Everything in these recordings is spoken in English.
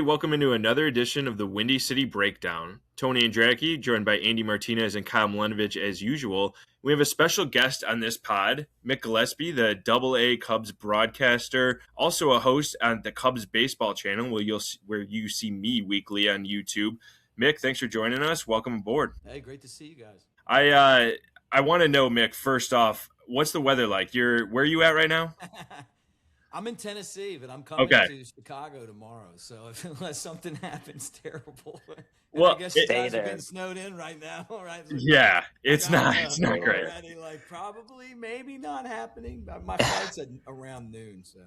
Welcome into another edition of the Windy City Breakdown. Tony Andracki, joined by Andy Martinez and Kyle Malenovich as usual. We have a special guest on this pod, Mick Gillispie, the Double-A Cubs broadcaster, also a host on the Cubs baseball channel, where you see me weekly on YouTube. Mick, thanks for joining us. Welcome aboard. Hey, great to see you guys. I want to know, Mick, first off, what's the weather like? Where are you at right now? I'm in Tennessee, but I'm coming to Chicago tomorrow. So unless something happens terrible, Well, I guess you guys are getting snowed in right now, right? Yeah, it's not great. Already, probably, maybe not happening. My flight's at around noon, so.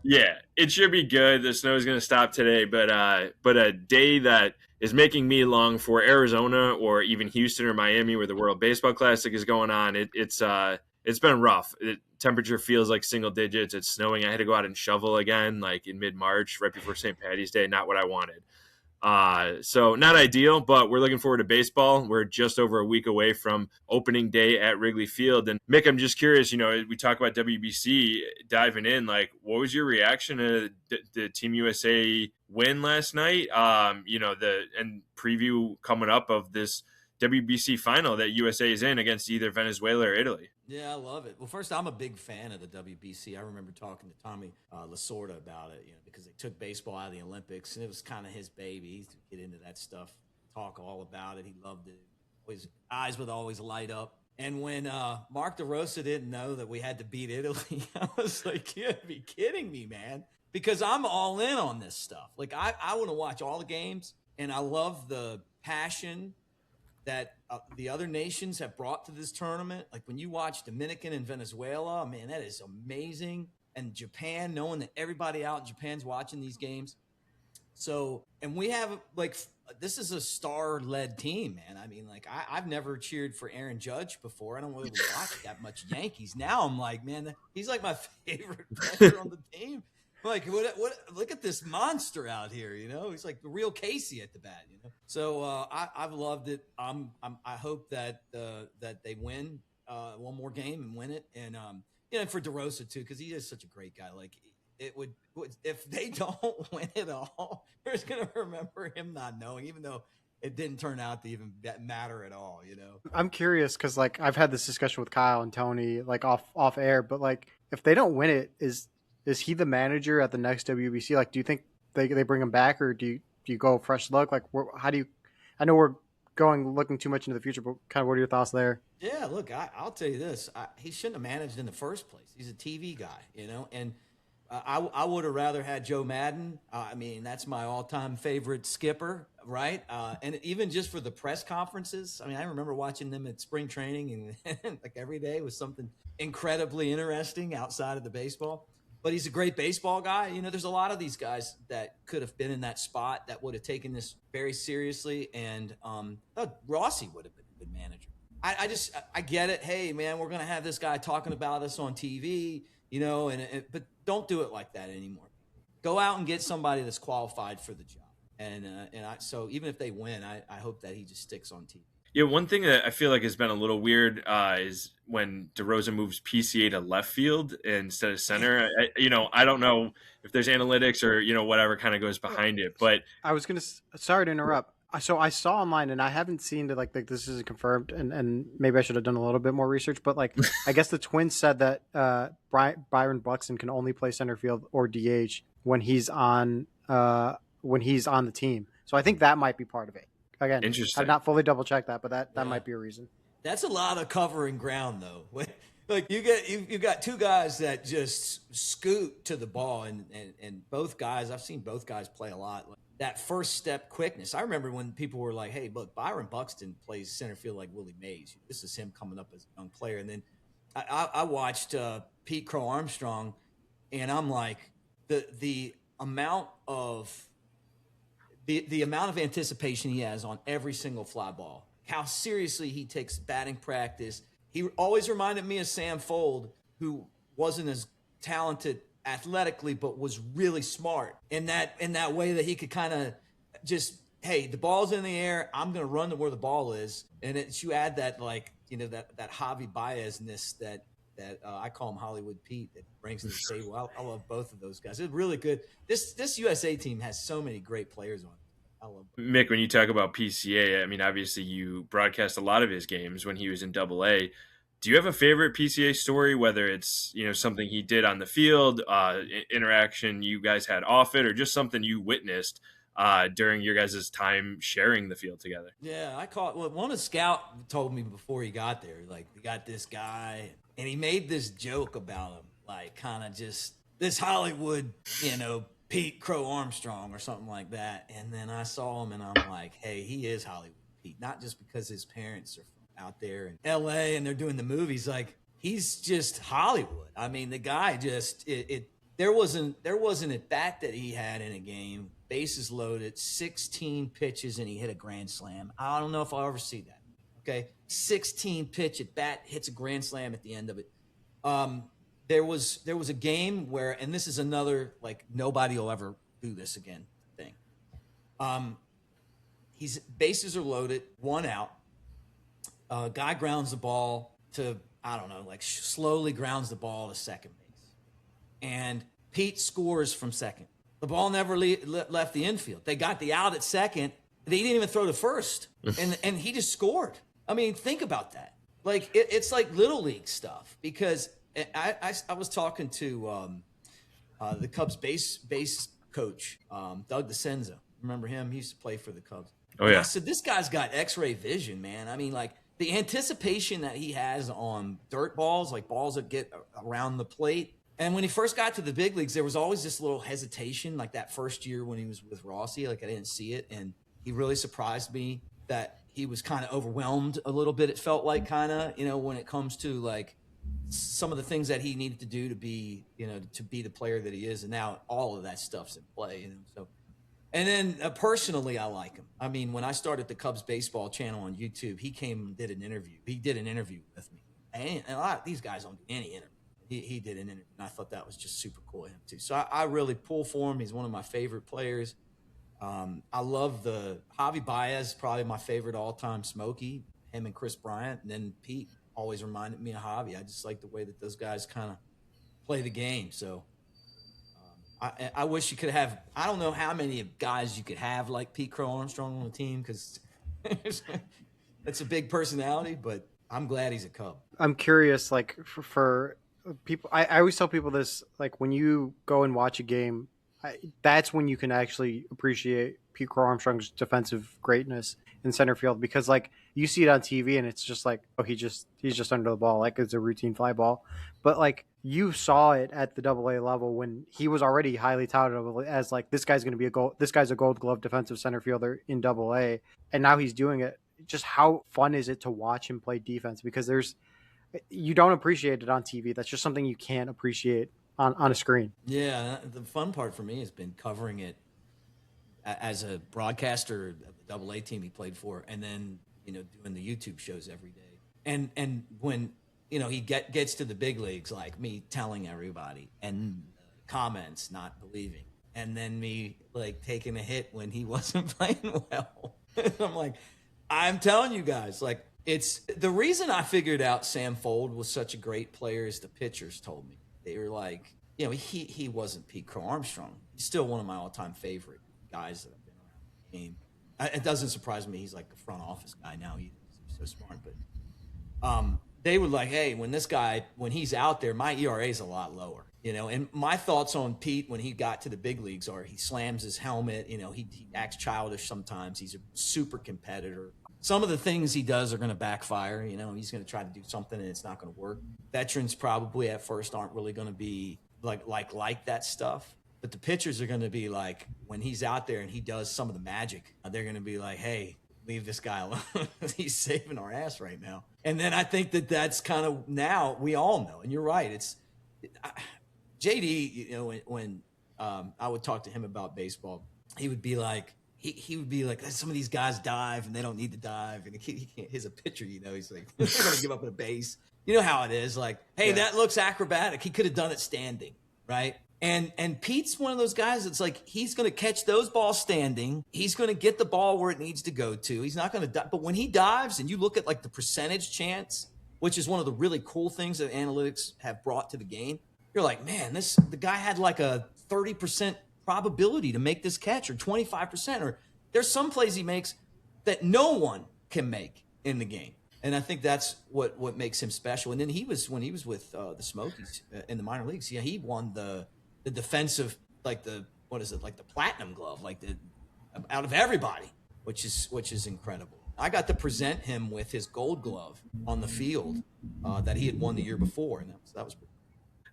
Yeah, it should be good. The snow is going to stop today, but a day that is making me long for Arizona or even Houston or Miami, where the World Baseball Classic is going on. It's been rough. Temperature feels like single digits. It's snowing. I had to go out and shovel again, like in mid-March, right before St. Paddy's Day. Not what I wanted. So not ideal, but we're looking forward to baseball. We're just over a week away from opening day at Wrigley Field. And Mick, I'm just curious, we talk about WBC diving in, what was your reaction to the Team USA win last night? And preview coming up of this WBC final that USA is in against either Venezuela or Italy. Yeah, I love it. Well, first, I'm a big fan of the WBC. I remember talking to Tommy Lasorda about it, because they took baseball out of the Olympics, and it was kind of his baby. He used to get into that stuff, talk all about it. He loved it. His eyes would always light up. And when Mark DeRosa didn't know that we had to beat Italy, I was like, you'd be kidding me, man. Because I'm all in on this stuff. I want to watch all the games, and I love the passion that the other nations have brought to this tournament. Like when you watch Dominican and Venezuela, man, that is amazing. And Japan, knowing that everybody out in Japan's watching these games. So, and we have this is a star-led team, man. I mean, I've never cheered for Aaron Judge before. I don't really watch that much Yankees. Now I'm like, man, he's like my favorite player on the team. What? Look at this monster out here, He's like the real Casey at the bat, So I've loved it. I hope that they win one more game and win it, and for DeRosa too, because he is such a great guy. It would if they don't win it all, we're just gonna remember him not knowing, even though it didn't turn out to even matter at all, I'm curious because I've had this discussion with Kyle and Tony off air, but if they don't win it, is he the manager at the next WBC? Do you think they bring him back, or do you go fresh look? How do you? I know we're looking too much into the future, but kind of what are your thoughts there? Yeah, look, I'll tell you this: he shouldn't have managed in the first place. He's a TV guy, and I would have rather had Joe Madden. I mean, that's my all-time favorite skipper, right? And even just for the press conferences, I mean, I remember watching them at spring training, and every day was something incredibly interesting outside of the baseball. But he's a great baseball guy. There's a lot of these guys that could have been in that spot that would have taken this very seriously. And Rossi would have been a good manager. I get it. Hey, man, we're going to have this guy talking about us on TV, but don't do it like that anymore. Go out and get somebody that's qualified for the job. So even if they win, I hope that he just sticks on TV. Yeah, one thing that I feel like has been a little weird is when DeRosa moves PCA to left field instead of center. I don't know if there's analytics or, whatever kind of goes behind it. But I was going to – sorry to interrupt. So I saw online, and I haven't seen that this isn't confirmed, and maybe I should have done a little bit more research. But, I guess the Twins said that Byron Buxton can only play center field or DH when he's on the team. So I think that might be part of it. Again, interesting. I've not fully double checked that, but that might be a reason. That's a lot of covering ground, though. You got two guys that just scoot to the ball, and both guys. I've seen both guys play a lot. That first step quickness. I remember when people were like, "Hey, look, Byron Buxton plays center field like Willie Mays. This is him coming up as a young player." And then I watched Pete Crow-Armstrong, and I'm like, the amount of the amount of anticipation he has on every single fly ball, how seriously he takes batting practice. He always reminded me of Sam Fold, who wasn't as talented athletically, but was really smart in that way that he could kind of just, hey, the ball's in the air, I'm going to run to where the ball is. And you add that that Javi Baez-ness that that I call him Hollywood Pete that brings to the table. I love both of those guys. It's really good. This USA team has so many great players on it. I love them. Mick, when you talk about PCA, I mean, obviously you broadcast a lot of his games when he was in Double A. Do you have a favorite PCA story, whether it's, something he did on the field, interaction you guys had off it, or just something you witnessed during your guys' time sharing the field together? Yeah, I caught one of the scout told me before he got there, like, we got this guy, and he made this joke about him, like, kind of just this Hollywood, Pete Crow-Armstrong or something like that. And then I saw him, and I'm like, hey, he is Hollywood Pete, not just because his parents are from out there in L.A. and they're doing the movies. Like, he's just Hollywood. I mean, the guy just there wasn't a bat that he had in a game. Bases loaded, 16 pitches, and he hit a grand slam. I don't know if I'll ever see that. Okay, 16 pitch at bat, hits a grand slam at the end of it. There was a game where, and this is another, like, nobody will ever do this again thing. He's bases are loaded, 1 out. Guy grounds the ball to, I don't know, like, slowly grounds the ball to second base, and Pete scores from second. The ball never left the infield. They got the out at second. They didn't even throw to first, and he just scored. I mean, think about that. Like, it's like little league stuff, because I was talking to the Cubs base coach, Doug DeCenza. Remember him? He used to play for the Cubs. Oh, yeah. I said, this guy's got X-ray vision, man. I mean, like, the anticipation that he has on dirt balls, like balls that get around the plate. And when he first got to the big leagues, there was always this little hesitation, like that first year when he was with Rossi. Like, I didn't see it, and he really surprised me that he was kind of overwhelmed a little bit. It felt like, kind of, when it comes to, like, some of the things that he needed to do to be, to be the player that he is. And now all of that stuff's in play, So, and then personally, I like him. I mean, when I started the Cubs baseball channel on YouTube, he came and did an interview. He did an interview with me, and a lot of these guys don't do any interview. He did an interview, and I thought that was just super cool of him too. So I really pull for him. He's one of my favorite players. I love the Javi Baez, probably my favorite all-time Smokey, him and Chris Bryant. And then Pete always reminded me of Javi. I just like the way that those guys kind of play the game. So I wish you could have, I don't know how many guys you could have like Pete Crow-Armstrong on the team, because that's a big personality, but I'm glad he's a Cub. I'm curious, like, for people, I always tell people this, like, when you go and watch a game, that's when you can actually appreciate Pete Crow-Armstrong's defensive greatness in center field, because, like, you see it on TV and it's just like, oh, he's just under the ball, like it's a routine fly ball. But, like, you saw it at the AA level when he was already highly touted as, like, this guy's a Gold Glove defensive center fielder in AA, and now he's doing it. Just how fun is it to watch him play defense? Because you don't appreciate it on TV. That's just something you can't appreciate on a screen. Yeah, the fun part for me has been covering it as a broadcaster of the AA team he played for, and then doing the YouTube shows every day. And when he gets to the big leagues, like me telling everybody and comments not believing, and then me, like, taking a hit when he wasn't playing well. I'm like, I'm telling you guys, like, it's the reason I figured out Sam Fold was such a great player is the pitchers told me. They were like, he wasn't Pete Crow-Armstrong. He's still one of my all-time favorite guys that have been around the game. It doesn't surprise me. He's like a front office guy now. He's so smart. But they were like, hey, when he's out there, my ERA is a lot lower. And my thoughts on Pete when he got to the big leagues are he slams his helmet. He acts childish sometimes. He's a super competitor. Some of the things he does are going to backfire. He's going to try to do something and it's not going to work. Veterans probably at first aren't really going to be like that stuff. But the pitchers are going to be like, when he's out there and he does some of the magic, they're going to be like, hey, leave this guy alone. He's saving our ass right now. And then I think that's kind of, now we all know. And you're right. JD, when I would talk to him about baseball, he would be like, he would be like, some of these guys dive and they don't need to dive. And he can't, he's a pitcher, he's like, they're going to give up at a base. You know how it is. Like, hey, that looks acrobatic. He could have done it standing, right? And Pete's one of those guys that's like, he's going to catch those balls standing. He's going to get the ball where it needs to go to. He's not going to dive. But when he dives and you look at, like, the percentage chance which is one of the really cool things that analytics have brought to the game. You're like, man, the guy had like a 30% probability to make this catch, or 25%, or there's some plays he makes that no one can make in the game. And I think that's what makes him special. And then when he was with the Smokies in the minor leagues, yeah, he won the defensive, like the platinum glove, out of everybody, which is incredible. I got to present him with his gold glove on the field that he had won the year before, and that was pretty cool.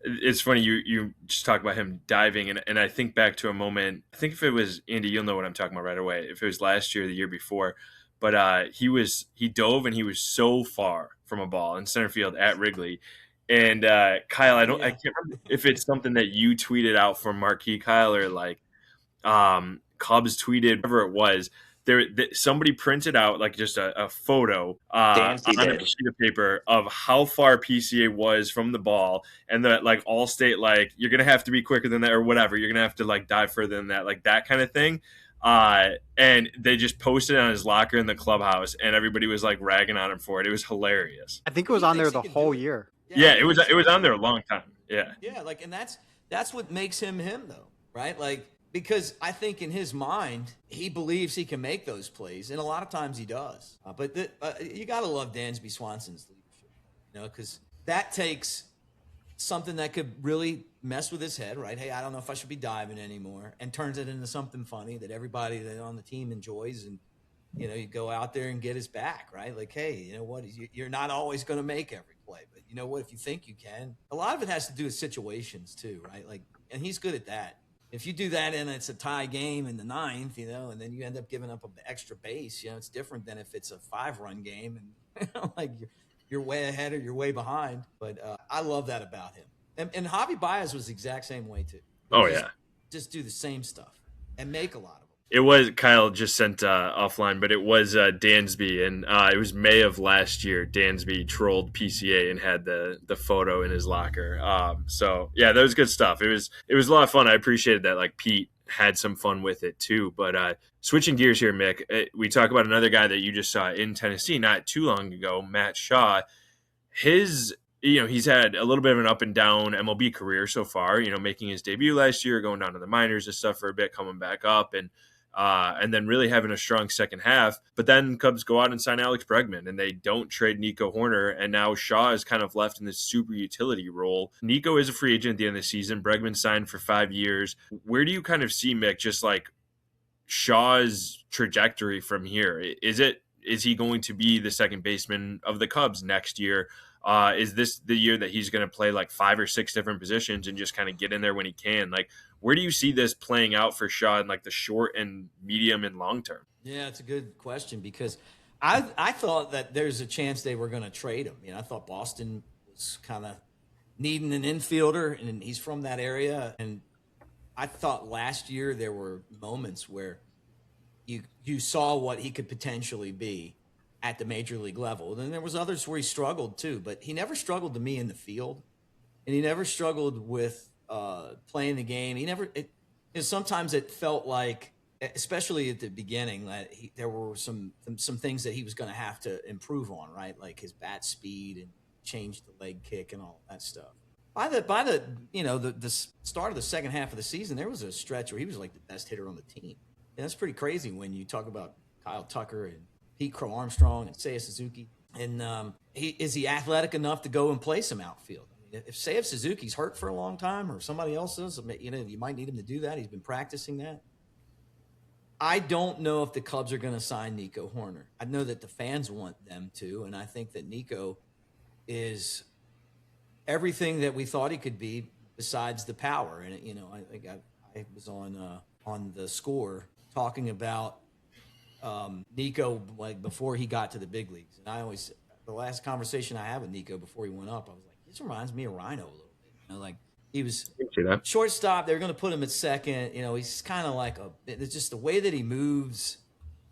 It's funny you just talk about him diving, and I think back to a moment. I think if it was Andy, you'll know what I'm talking about right away. If it was last year or the year before, but he dove and he was so far from a ball in center field at Wrigley. And Kyle, I can't remember if it's something that you tweeted out from Marquee, Kyle, or like Cubs tweeted, whatever it was. Somebody printed out like just a photo on a sheet of paper of how far PCA was from the ball, and that like Allstate, like you're gonna have to be quicker than that or whatever. You're gonna have to like dive further than that, like that kind of thing. And they just posted it on his locker in the clubhouse, and everybody was like ragging on him for it. It was hilarious. I think it was on there the whole year. Yeah, it was on there a long time. Yeah. Yeah, like, and that's what makes him though, right? Like, because I think in his mind, he believes he can make those plays, and a lot of times he does. But you got to love Dansby Swanson's leadership, because that takes something that could really mess with his head, right? Hey, I don't know if I should be diving anymore, and turns it into something funny that everybody that on the team enjoys, and you go out there and get his back, right? Like, hey, you know what? You're not always going to make every play, but you know what? If you think you can, a lot of it has to do with situations too, right? Like, and he's good at that. If you do that and it's a tie game in the ninth, and then you end up giving up an extra base, it's different than if it's a 5-run game and like you're way ahead or you're way behind. But I love that about him. And Javi Baez was the exact same way too. Oh yeah, just do the same stuff and make a lot of them. It was Kyle just sent offline, but it was Dansby, and it was May of last year. Dansby trolled PCA and had the photo in his locker. So yeah, that was good stuff. It was a lot of fun. I appreciated that. Like Pete had some fun with it too. But switching gears here, Mick, we talk about another guy that you just saw in Tennessee not too long ago, Matt Shaw. He's had a little bit of an up and down MLB career so far. Making his debut last year, going down to the minors and stuff for a bit, coming back up, and then really having a strong second half. But then Cubs go out and sign Alex Bregman, and they don't trade Nico Hoerner, and now Shaw is kind of left in this super utility role. Nico is a free agent at the end of the season. Bregman signed for 5 years. Where do you kind of see, Mick, just like Shaw's trajectory from here? Is he going to be the second baseman of the Cubs next year? Is this the year that he's going to play like 5 or 6 different positions and just kind of get in there when he can? Like, where do you see this playing out for Shaw in like the short and medium and long term? Yeah, it's a good question, because I thought that there's a chance they were going to trade him. I thought Boston was kind of needing an infielder, and he's from that area. And I thought last year there were moments where you saw what he could potentially be at the major league level. Then there was others where he struggled too, but he never struggled to me in the field, and he never struggled with playing the game. Sometimes it felt like, especially at the beginning, that there were some things that he was going to have to improve on, right? Like his bat speed and change the leg kick and all that stuff. By the start of the second half of the season, there was a stretch where he was like the best hitter on the team. And that's pretty crazy when you talk about Kyle Tucker and Pete Crow-Armstrong and Seiya Suzuki. And is he athletic enough to go and play some outfield? I mean, if Seiya Suzuki's hurt for a long time, or somebody else is, you might need him to do that. He's been practicing that. I don't know if the Cubs are going to sign Nico Hoerner. I know that the fans want them to, and I think that Nico is everything that we thought he could be besides the power. And I think I was on the Score talking about Nico, like before he got to the big leagues. And the last conversation I had with Nico before he went up, I was like, this reminds me of Rhino a little bit. Like he was shortstop. They were going to put him at second. He's kind of like it's just the way that he moves,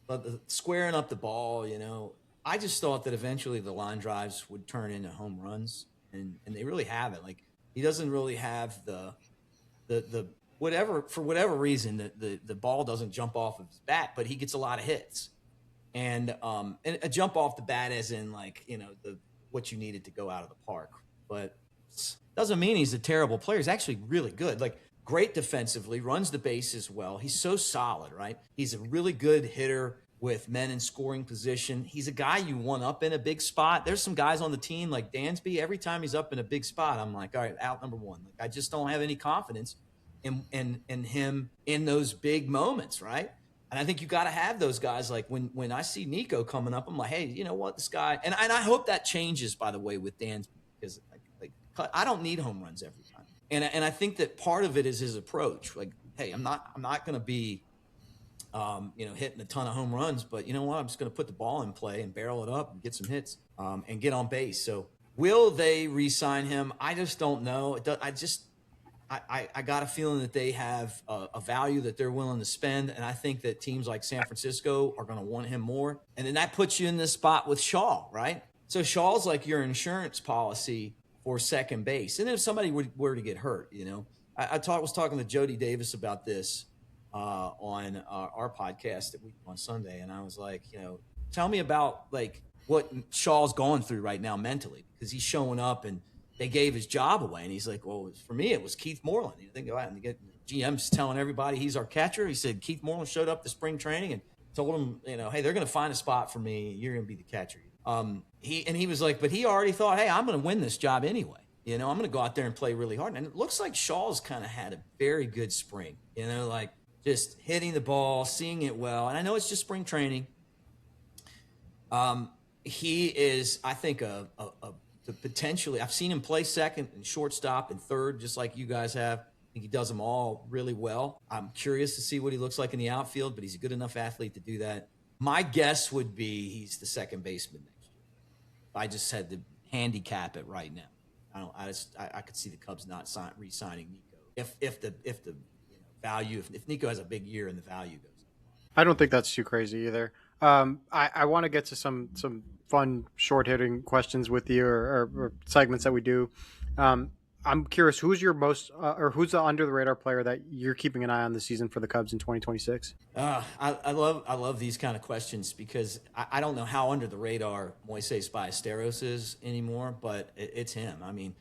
but squaring up the ball, I just thought that eventually the line drives would turn into home runs, and they really haven't. Like, he doesn't really have the for whatever reason, the ball doesn't jump off of his bat, but he gets a lot of hits. And a jump off the bat as in, like, what you needed to go out of the park. But doesn't mean he's a terrible player. He's actually really good. Like, great defensively, runs the bases well. He's so solid, right? He's a really good hitter with men in scoring position. He's a guy you want up in a big spot. There's some guys on the team like Dansby. Every time he's up in a big spot, I'm like, all right, out number one. Like, I just don't have any confidence in him in those big moments, right? And I think you got to have those guys. Like, when I see Nico coming up, I'm like, hey, you know what, this guy. And I hope that changes, by the way, with Dansby, because I don't need home runs every time. And I think that part of it is his approach. Like, hey, I'm not going to be, hitting a ton of home runs, but you know what? I'm just going to put the ball in play and barrel it up and get some hits and get on base. So will they re-sign him? I just don't know. I got a feeling that they have a value that they're willing to spend, and I think that teams like San Francisco are going to want him more. And then that puts you in this spot with Shaw, right? So Shaw's like your insurance policy for second base. And if somebody were to get hurt, I was talking to Jody Davis about this on our podcast that we on Sunday, and I was like, tell me about like what Shaw's going through right now mentally, because he's showing up and they gave his job away, and he's like, well, for me it was Keith Moreland. They go out and get GM's telling everybody he's our catcher. He said Keith Moreland showed up to spring training and told him, hey, they're going to find a spot for me. You're going to be the catcher. He was like, but he already thought, hey, I'm going to win this job anyway. I'm going to go out there and play really hard. And it looks like Shaw's kind of had a very good spring, like just hitting the ball, seeing it well. And I know it's just spring training. He is, I think, potentially, I've seen him play second and shortstop and third, just like you guys have. I think he does them all really well. I'm curious to see what he looks like in the outfield, but he's a good enough athlete to do that. My guess would be he's the second baseman next year. I just had to handicap it right now. I could see the Cubs not re-signing Nico if the value, if Nico has a big year and the value goes up. I don't think that's too crazy either. I want to get to some fun short hitting questions with you or segments that we do. I'm curious, who's your most who's the under the radar player that you're keeping an eye on this season for the Cubs in 2026? I love these kind of questions because I don't know how under the radar Moises Ballesteros is anymore, but it's him. I mean,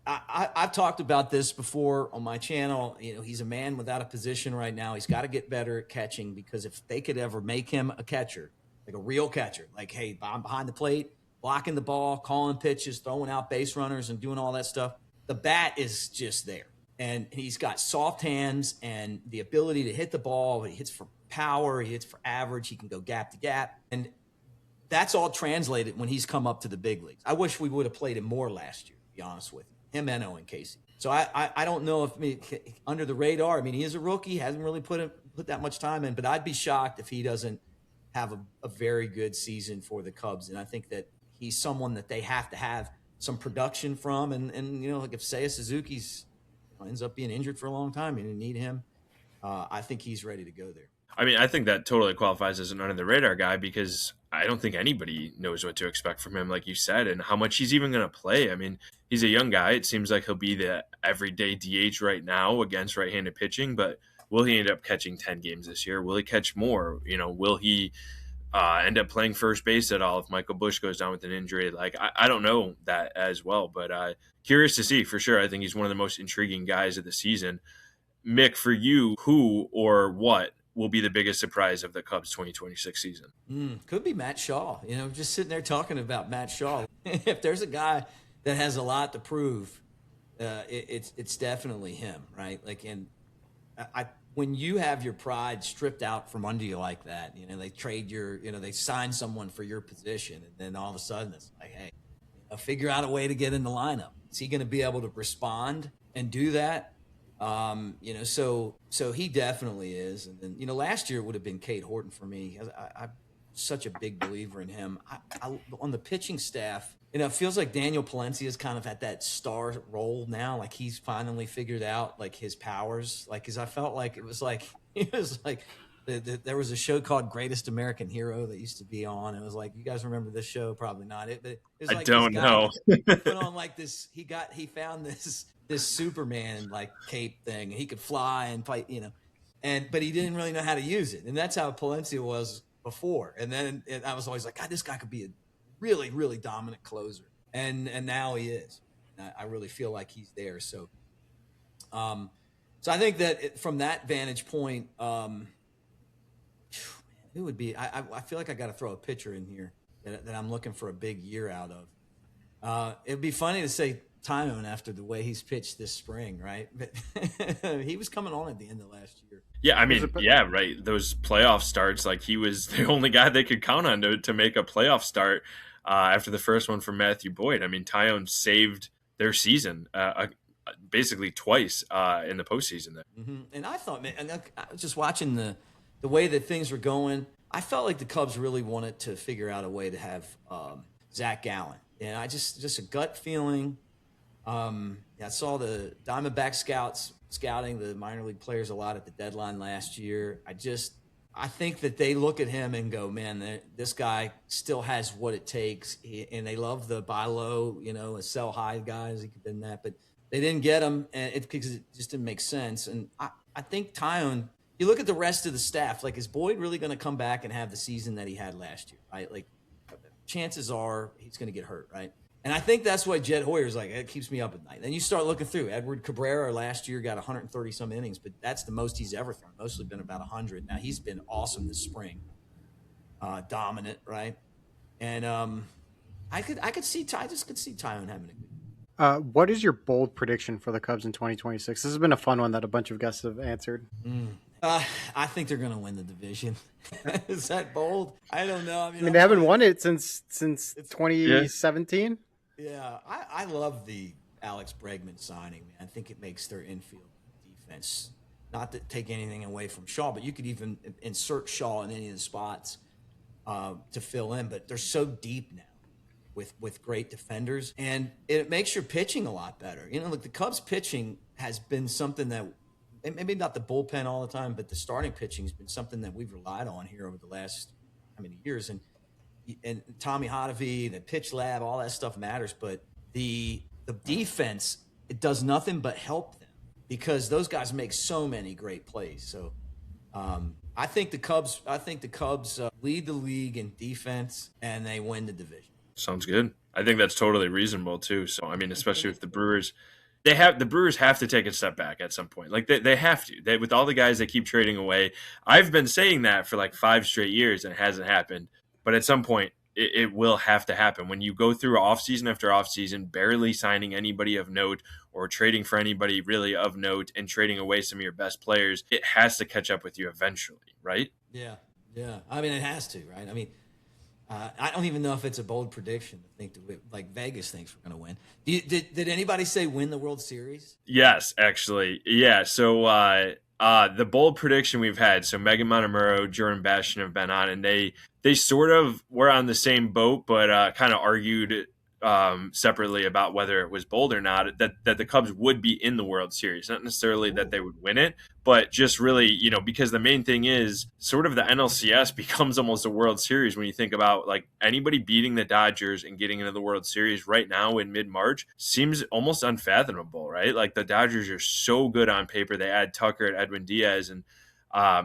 I've talked about this before on my channel. He's a man without a position right now. He's got to get better at catching, because if they could ever make him a catcher, like a real catcher, like, hey, I'm behind the plate, blocking the ball, calling pitches, throwing out base runners and doing all that stuff, the bat is just there. And he's got soft hands and the ability to hit the ball. He hits for power. He hits for average. He can go gap to gap. And that's all translated when he's come up to the big leagues. I wish we would have played him more last year, to be honest with you. Him and Owen Casey. So I don't know if under the radar. I mean, he is a rookie, hasn't really put that much time in, but I'd be shocked if he doesn't have a very good season for the Cubs. And I think that he's someone that they have to have some production from. And like if Seiya Suzuki's ends up being injured for a long time and you need him, I think he's ready to go there. I mean, I think that totally qualifies as an under the radar guy, because I don't think anybody knows what to expect from him, like you said, and how much he's even going to play. I mean, he's a young guy. It seems like he'll be the everyday DH right now against right-handed pitching, but will he end up catching 10 games this year? Will he catch more? Will he end up playing first base at all if Michael Busch goes down with an injury? Like, I don't know that as well, but curious to see for sure. I think he's one of the most intriguing guys of the season. Mick, for you, who or what will be the biggest surprise of the Cubs 2026 season? Could be Matt Shaw. Just sitting there talking about Matt Shaw. If there's a guy that has a lot to prove, it's definitely him, right? Like, when you have your pride stripped out from under you like that, they trade they sign someone for your position, and then all of a sudden it's like, hey, figure out a way to get in the lineup. Is he going to be able to respond and do that? So he definitely is. And then, last year it would have been Cade Horton for me. I'm such a big believer in him. On the pitching staff, it feels like Daniel Palencia is kind of at that star role now. Like he's finally figured out like his powers. Like, cause I felt like it was like there was a show called Greatest American Hero that used to be on. It was like, you guys remember this show? Probably not. It was like, I don't know. He put on like this, he found this Superman like cape thing. He could fly and fight, but he didn't really know how to use it. And that's how Palencia was before. And then I was always like, God, this guy could be a really, really dominant closer. and now he is. I really feel like he's there. So I think that from that vantage point, who would be? I feel like I got to throw a pitcher in here that I'm looking for a big year out of. It'd be funny to say Tyrone after the way he's pitched this spring, right? But he was coming on at the end of last year. Yeah, I mean, yeah, right. Those playoff starts, like he was the only guy they could count on to make a playoff start after the first one from Matthew Boyd. I mean, Tyone saved their season basically twice in the postseason. There, And I thought, man, and I was just watching the way that things were going. I felt like the Cubs really wanted to figure out a way to have Zach Gallen, and I just a gut feeling. I saw the Diamondback scouting the minor league players a lot at the deadline last year. I think that they look at him and go, man, this guy still has what it takes, and they love the buy low, and sell high guys. He could have been that, but they didn't get him, and because it just didn't make sense. And I think Tyone, you look at the rest of the staff, like, is Boyd really going to come back and have the season that he had last year, right? Like, chances are he's going to get hurt, right? And I think that's why Jed Hoyer's like, it keeps me up at night. Then you start looking through. Edward Cabrera last year got 130-some innings, but that's the most he's ever thrown. Mostly been about 100. Now, he's been awesome this spring. Dominant, right? And I could see Tyone having a good. What is your bold prediction for the Cubs in 2026? This has been a fun one that a bunch of guests have answered. I think they're going to win the division. Is that bold? I don't know. I mean they haven't won it since 2017. Yeah, I love the Alex Bregman signing, man. I think it makes their infield defense, not to take anything away from Shaw, but you could even insert Shaw in any of the spots to fill in. But they're so deep now with great defenders, and it makes your pitching a lot better. Like the Cubs pitching has been something that, maybe not the bullpen all the time, but the starting pitching has been something that we've relied on here over the last how many years. And Tommy Hotovy, the pitch lab, all that stuff matters. But the defense, it does nothing but help them because those guys make so many great plays. So I think the Cubs lead the league in defense, and they win the division. sounds good. I think that's totally reasonable too. So I mean, especially with the Brewers. The Brewers have to take a step back at some point. Like they have to. With all the guys they keep trading away. I've been saying that for like 5 straight years and it hasn't happened. But at some point, it will have to happen. When you go through offseason after offseason, barely signing anybody of note or trading for anybody really of note and trading away some of your best players, it has to catch up with you eventually, right? Yeah. I mean, it has to, right? I mean, I don't even know if it's a bold prediction to think that like Vegas thinks we're going to win. Did anybody say win the World Series? Yes, actually. Yeah. So the bold prediction we've had, so Megan Montemurro, Jordan Bastian have been on, and they sort of were on the same boat, but kind of argued separately about whether it was bold or not, that the Cubs would be in the World Series. Not necessarily that they would win it, but just really, because the main thing is sort of the NLCS becomes almost a World Series when you think about like anybody beating the Dodgers and getting into the World Series right now in mid-March seems almost unfathomable, right? Like the Dodgers are so good on paper. They add Tucker and Edwin Diaz, and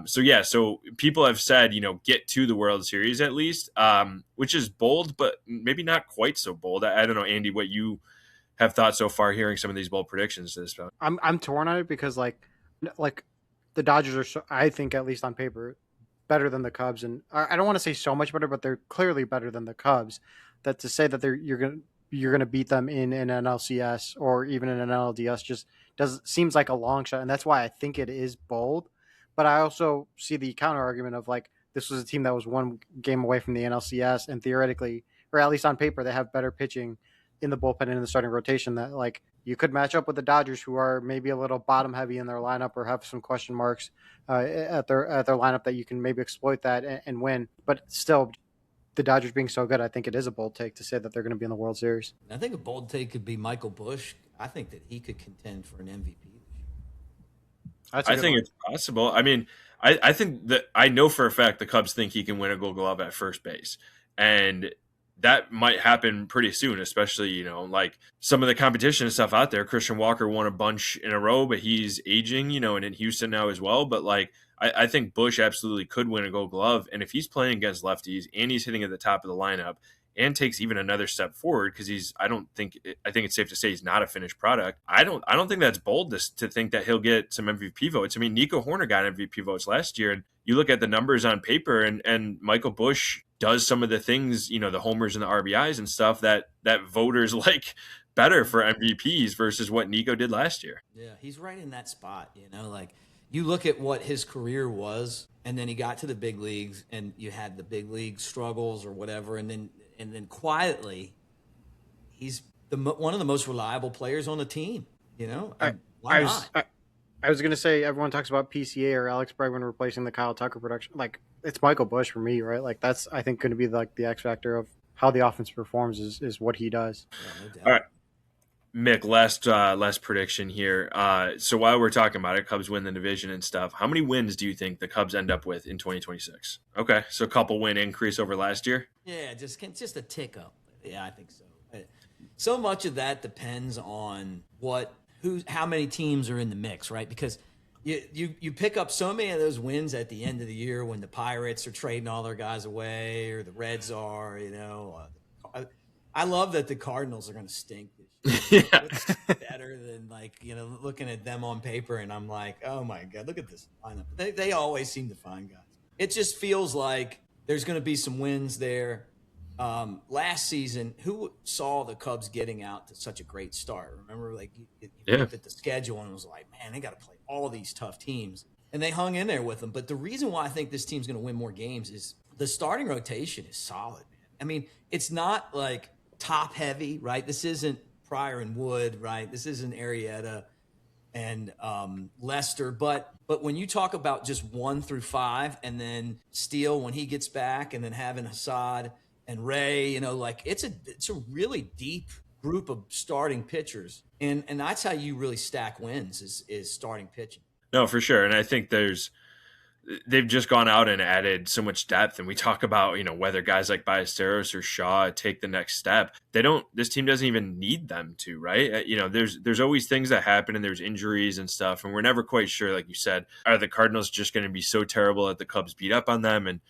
so people have said, get to the World Series at least, which is bold, but maybe not quite so bold. I don't know, Andy, what you have thought so far hearing some of these bold predictions to this point. I'm torn on it because like the Dodgers are, I think at least on paper, better than the Cubs, and I don't want to say so much better, but they're clearly better than the Cubs. That to say that you're gonna beat them in an NLCS or even in an NLDS just seems like a long shot, and that's why I think it is bold. But I also see the counter argument of like this was a team that was one game away from the NLCS, and theoretically, or at least on paper, they have better pitching in the bullpen and in the starting rotation. That like you could match up with the Dodgers, who are maybe a little bottom heavy in their lineup or have some question marks at their lineup that you can maybe exploit that and win. But still, the Dodgers being so good, I think it is a bold take to say that they're going to be in the World Series. I think a bold take could be Michael Busch. I think that he could contend for an MVP. I think it's possible. I mean, I think that I know for a fact the Cubs think he can win a Gold Glove at first base, and that might happen pretty soon, especially, like some of the competition and stuff out there. Christian Walker won a bunch in a row, but he's aging, and in Houston now as well. But like, I think Busch absolutely could win a Gold Glove. And if he's playing against lefties and he's hitting at the top of the lineup and takes even another step forward, because I think it's safe to say he's not a finished product. I don't think that's bold to think that he'll get some MVP votes. I mean, Nico Horner got MVP votes last year, and you look at the numbers on paper, and Michael Busch does some of the things, the homers and the RBIs and stuff that voters like better for MVPs versus what Nico did last year. Yeah, he's right in that spot, like you look at what his career was, and then he got to the big leagues, and you had the big league struggles or whatever, and then quietly, he's one of the most reliable players on the team. Why not? I was going to say, everyone talks about PCA or Alex Bregman replacing the Kyle Tucker production. Like, it's Michael Busch for me, right? Like, that's, I think, going to be like the X factor of how the offense performs is what he does. Yeah, no doubt. All right. Mick, last prediction here. So while we're talking about it, Cubs win the division and stuff, how many wins do you think the Cubs end up with in 2026? Okay, so a couple win increase over last year? Yeah, just a tick up. Yeah, I think so. So much of that depends on how many teams are in the mix, right? Because you pick up so many of those wins at the end of the year when the Pirates are trading all their guys away, or the Reds are, I love that the Cardinals are going to stink this year. Yeah. It's better than looking at them on paper, and I'm like, oh my God, look at this lineup. They always seem to find guys. It just feels like there's going to be some wins there. Last season, who saw the Cubs getting out to such a great start? Remember, you looked at the schedule and it was like, man, they got to play all these tough teams, and they hung in there with them. But the reason why I think this team's going to win more games is the starting rotation is solid, man. I mean, it's not like top heavy, right? This isn't Pryor and Wood, right? This isn't Arrieta and Lester, but when you talk about just 1 through 5, and then Steele when he gets back, and then having Hassad and Ray, it's a really deep group of starting pitchers, and that's how you really stack wins is starting pitching. No, for sure. And I think they've just gone out and added so much depth. And we talk about, whether guys like Ballesteros or Shaw take the next step. This team doesn't even need them to, right? There's always things that happen, and there's injuries and stuff. And we're never quite sure, like you said, are the Cardinals just going to be so terrible that the Cubs beat up on them and,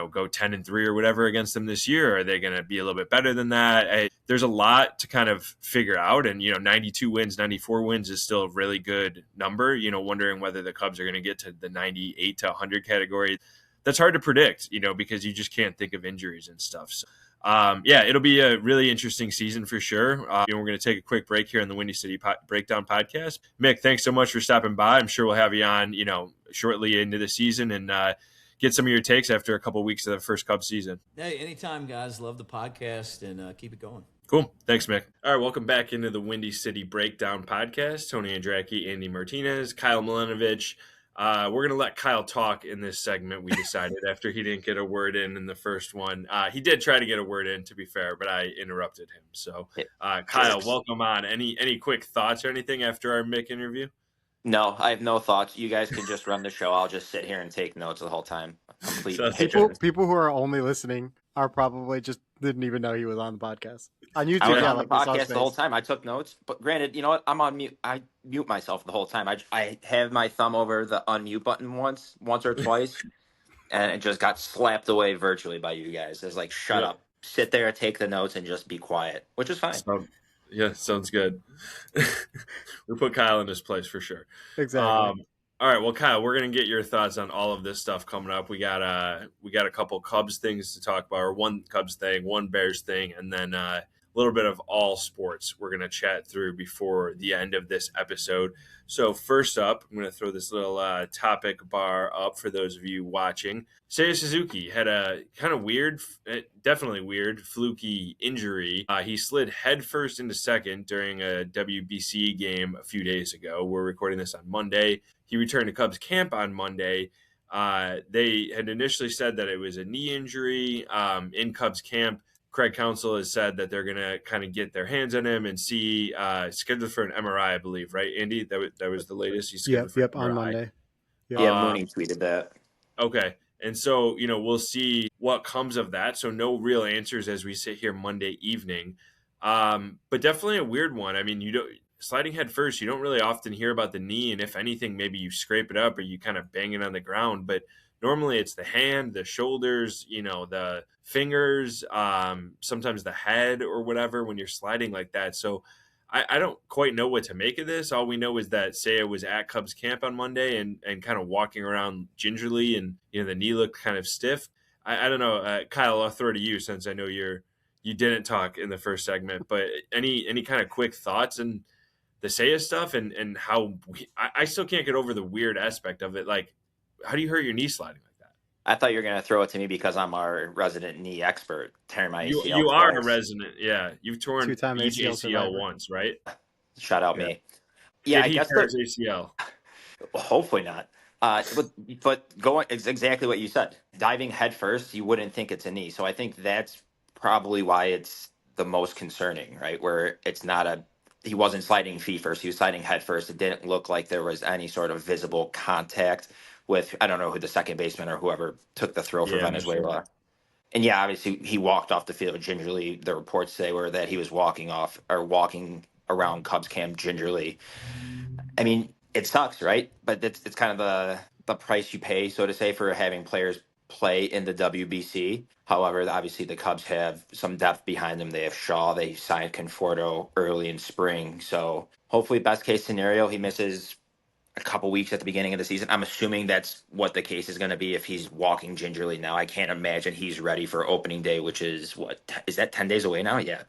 go 10-3 or whatever against them this year? Or are they going to be a little bit better than that? There's a lot to kind of figure out. And, 92 wins, 94 wins is still a really good number, wondering whether the Cubs are going to get to the 98 to 100 category. That's hard to predict, because you just can't think of injuries and stuff. So, it'll be a really interesting season for sure. We're going to take a quick break here on the Windy City Breakdown podcast. Mick, thanks so much for stopping by. I'm sure we'll have you on, shortly into the season, and, get some of your takes after a couple of weeks of the first Cubs season. Hey, anytime, guys. Love the podcast, and keep it going. Cool. Thanks, Mick. All right, welcome back into the Windy City Breakdown podcast. Tony Andracki, Andy Martinez, Kyle Milanovic. We're going to let Kyle talk in this segment, we decided, after he didn't get a word in the first one. He did try to get a word in, to be fair, but I interrupted him. So, Kyle, welcome on. Any quick thoughts or anything after our Mick interview? No, I have no thoughts. You guys can just run the show. I'll just sit here and take notes the whole time. People who are only listening are probably just didn't even know he was on the podcast. On YouTube, I was on the podcast the whole time. I took notes, but granted, you know what? I'm on mute. I mute myself the whole time. I have my thumb over the unmute button once or twice, and it just got slapped away virtually by you guys. It's like, shut up, sit there, take the notes, and just be quiet, which is fine. Yeah, sounds good. We put Kyle in his place for sure. Exactly. All right, well, Kyle, we're gonna get your thoughts on all of this stuff coming up. We got a couple Cubs things to talk about, or one Cubs thing, one Bears thing, and then a little bit of all sports we're gonna chat through before the end of this episode. So first up, I'm gonna throw this little topic bar up for those of you watching. Seiya Suzuki had a kind of weird, definitely weird, fluky injury. He slid headfirst into second during a WBC game a few days ago. We're recording this on Monday. He returned to Cubs camp on Monday. They had initially said that it was a knee injury in Cubs camp. Craig Counsell has said that they're going to kind of get their hands on him and see, scheduled for an MRI, I believe, right, Andy? That was the latest. He's scheduled for an MRI. On Monday. Yeah, Mooney tweeted that. Okay. And so, we'll see what comes of that. So no real answers as we sit here Monday evening. But definitely a weird one. I mean, sliding head first, you don't really often hear about the knee. And if anything, maybe you scrape it up or you kind of bang it on the ground. But Normally it's the hand, the shoulders, the fingers, sometimes the head or whatever when you're sliding like that. So I don't quite know what to make of this. All we know is that Seiya was at Cubs camp on Monday and kind of walking around gingerly, and the knee looked kind of stiff. I don't know, Kyle. I'll throw to you since I know you didn't talk in the first segment, but any kind of quick thoughts and the Seiya stuff and how I still can't get over the weird aspect of it. Like, how do you hurt your knee sliding like that? I thought you were going to throw it to me because I'm our resident knee expert, tearing my ACL You are a twice. resident, yeah. You've torn Two-time each ACL ACL survivor. once, right? Shout out Yeah. me. Yeah, Did I he guess tear his ACL? hopefully not. But going, it's exactly what you said. Diving head first, you wouldn't think it's a knee. So I think that's probably why it's the most concerning, right? Where it's not he wasn't sliding feet first, he was sliding head first. It didn't look like there was any sort of visible contact with, I don't know who the second baseman or whoever took the throw for Yeah, I'm not Venezuela. sure. And yeah, obviously he walked off the field gingerly. The reports say were that he was walking around Cubs camp gingerly. I mean, it sucks, right? But it's kind of the price you pay, so to say, for having players play in the WBC. However, obviously the Cubs have some depth behind them. They have Shaw. They signed Conforto early in spring. So hopefully, best case scenario, he misses a couple weeks at the beginning of the season. I'm assuming that's what the case is going to be if he's walking gingerly now. I can't imagine he's ready for opening day, which is is that 10 days away now? Yeah.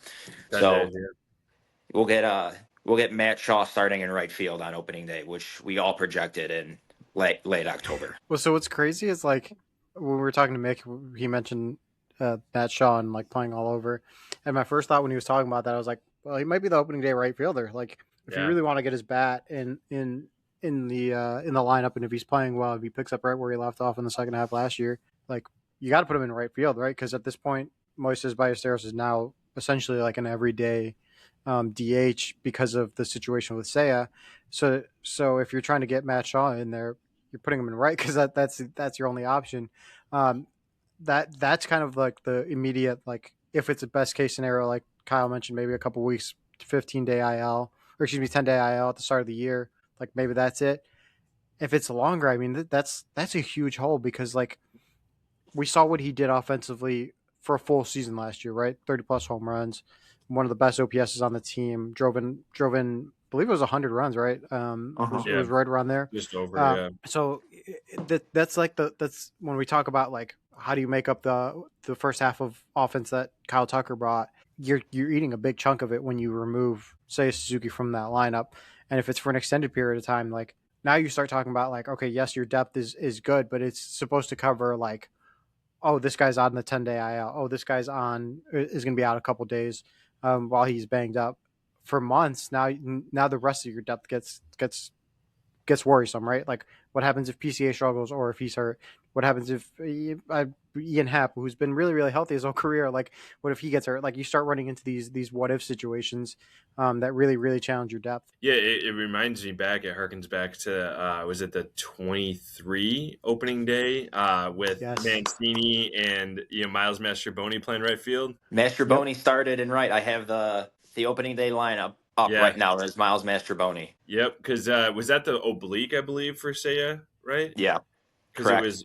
10 So days, yeah. we'll get Matt Shaw starting in right field on opening day, which we all projected in late October. Well, so what's crazy is like when we were talking to Mick, he mentioned Matt Shaw and like playing all over. And my first thought when he was talking about that, I was like, well, he might be the opening day right fielder. Like if you Yeah. really want to get his bat in the lineup, and if he's playing well, if he picks up right where he left off in the second half last year, like you got to put him in right field, right? Because at this point, Moises Ballesteros is now essentially like an everyday DH because of the situation with Seiya. So if you're trying to get Matt Shaw in there, you're putting him in right because that's your only option. That's kind of like the immediate, like if it's a best case scenario, like Kyle mentioned, maybe a couple weeks, 15-day IL, or excuse me, 10-day IL at the start of the year. Like maybe that's it. If it's longer, I mean that's a huge hole because like we saw what he did offensively for a full season last year, right? 30 plus home runs, one of the best OPSs on the team. Drove in, I believe it was 100 runs, right? It was right around there. Just over, yeah. So that's like that's when we talk about like how do you make up the first half of offense that Kyle Tucker brought. You're eating a big chunk of it when you remove Seiya Suzuki from that lineup, and if it's for an extended period of time, like now you start talking about like, okay, yes, your depth is good, but it's supposed to cover like, oh, this guy's on the 10-day IL. Oh, this guy's is going to be out a couple days while he's banged up for months. Now the rest of your depth gets worrisome, right? Like what happens if PCA struggles or if he's hurt? What happens if Ian Happ, who's been really, really healthy his whole career, like what if he gets hurt? Like you start running into these what if situations that really, really challenge your depth. Yeah, it reminds me back. It harkens back to was it the 23 opening day with Yes. Mancini and Miles Mastrobuoni playing right field. Mastrobuoni started in right. I have the opening day lineup up right now. There's Miles Mastrobuoni. Yep, because was that the oblique, I believe, for Seiya, right? Yeah. Because it was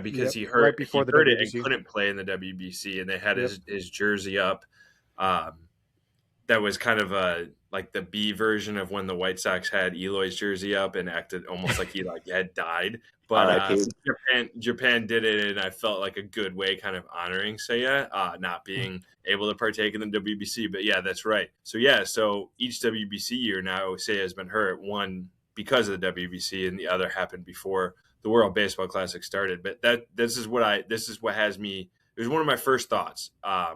because he hurt right before he the hurt it WBC. and couldn't play in the WBC, and they had his jersey up. That was kind of like the B version of when the White Sox had Eloy's jersey up and acted almost like he had died. But Japan did it, and I felt like a good way, kind of honoring Seiya, not being able to partake in the WBC. But yeah, that's right. So each WBC year now, Seiya has been hurt. One because of the WBC, and the other happened before the World Baseball Classic started. But this is what has me. It was one of my first thoughts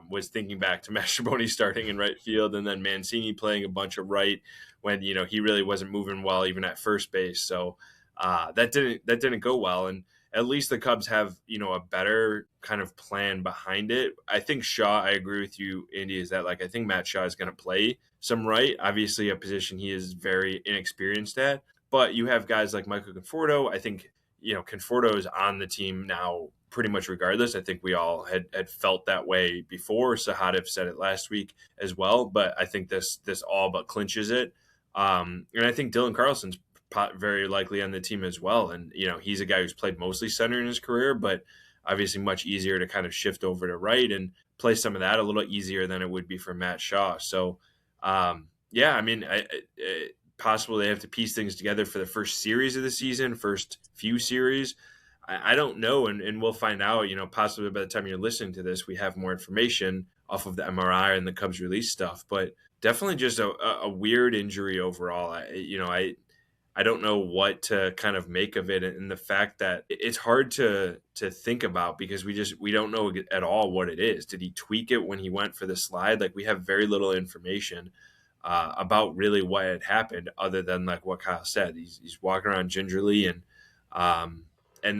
was thinking back to Mastrobuoni starting in right field and then Mancini playing a bunch of right when he really wasn't moving well even at first base. So that didn't go well, and at least the Cubs have a better kind of plan behind it. I think Shaw, I agree with you, Andy, is that I think Matt Shaw is going to play some right, obviously a position he is very inexperienced at, but you have guys like Michael Conforto. I think Conforto is on the team now pretty much regardless. I think we all had felt that way before. Sahadev said it last week as well, but I think this all but clinches it. And I think Dylan Carlson's very likely on the team as well. And, he's a guy who's played mostly center in his career, but obviously much easier to kind of shift over to right and play some of that a little easier than it would be for Matt Shaw. So, yeah, I mean, possible they have to piece things together for the first series of the season, first few series. I don't know, and we'll find out. Possibly by the time you're listening to this, we have more information off of the MRI and the Cubs release stuff. But definitely just a weird injury overall. I don't know what to kind of make of it, and the fact that it's hard to think about because we don't know at all what it is. Did he tweak it when he went for the slide? Like, we have very little information about really what had happened, other than like what Kyle said. He's walking around gingerly, and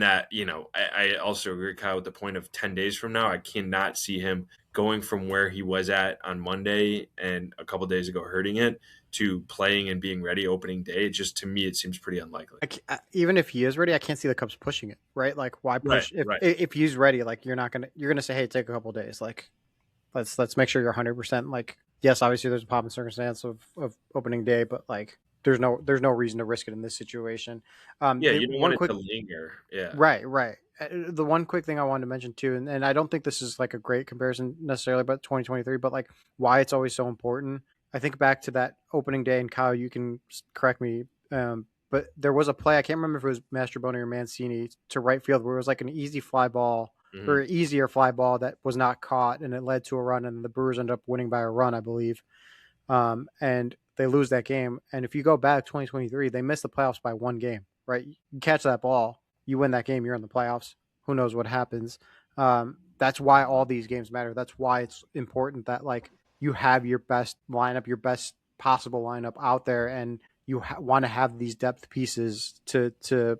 that, I also agree, Kyle, with the point of 10 days from now. I cannot see him going from where he was at on Monday and a couple days ago hurting it to playing and being ready opening day. Just, to me, it seems pretty unlikely. Even if he is ready, I can't see the Cubs pushing it, right? Like, why push? Right. If he's ready, like, you're gonna say, hey, take a couple days. Like, let's make sure you're 100%. Like, yes, obviously there's a pop and circumstance of opening day, but like, there's no reason to risk it in this situation. You don't want it to linger. Yeah. Right. The one quick thing I wanted to mention too, and I don't think this is like a great comparison necessarily, but 2023, but like why it's always so important. I think back to that opening day, and Kyle, you can correct me, but there was a play, I can't remember if it was Mastroboni or Mancini, to right field, where it was like an easy fly ball, or easier fly ball that was not caught, and it led to a run, and the Brewers ended up winning by a run, I believe. And they lose that game. And if you go back 2023, they missed the playoffs by one game, right? You catch that ball, you win that game, you're in the playoffs. Who knows what happens? That's why all these games matter. That's why it's important that like you have your best lineup, your best possible lineup out there, and you want to have these depth pieces to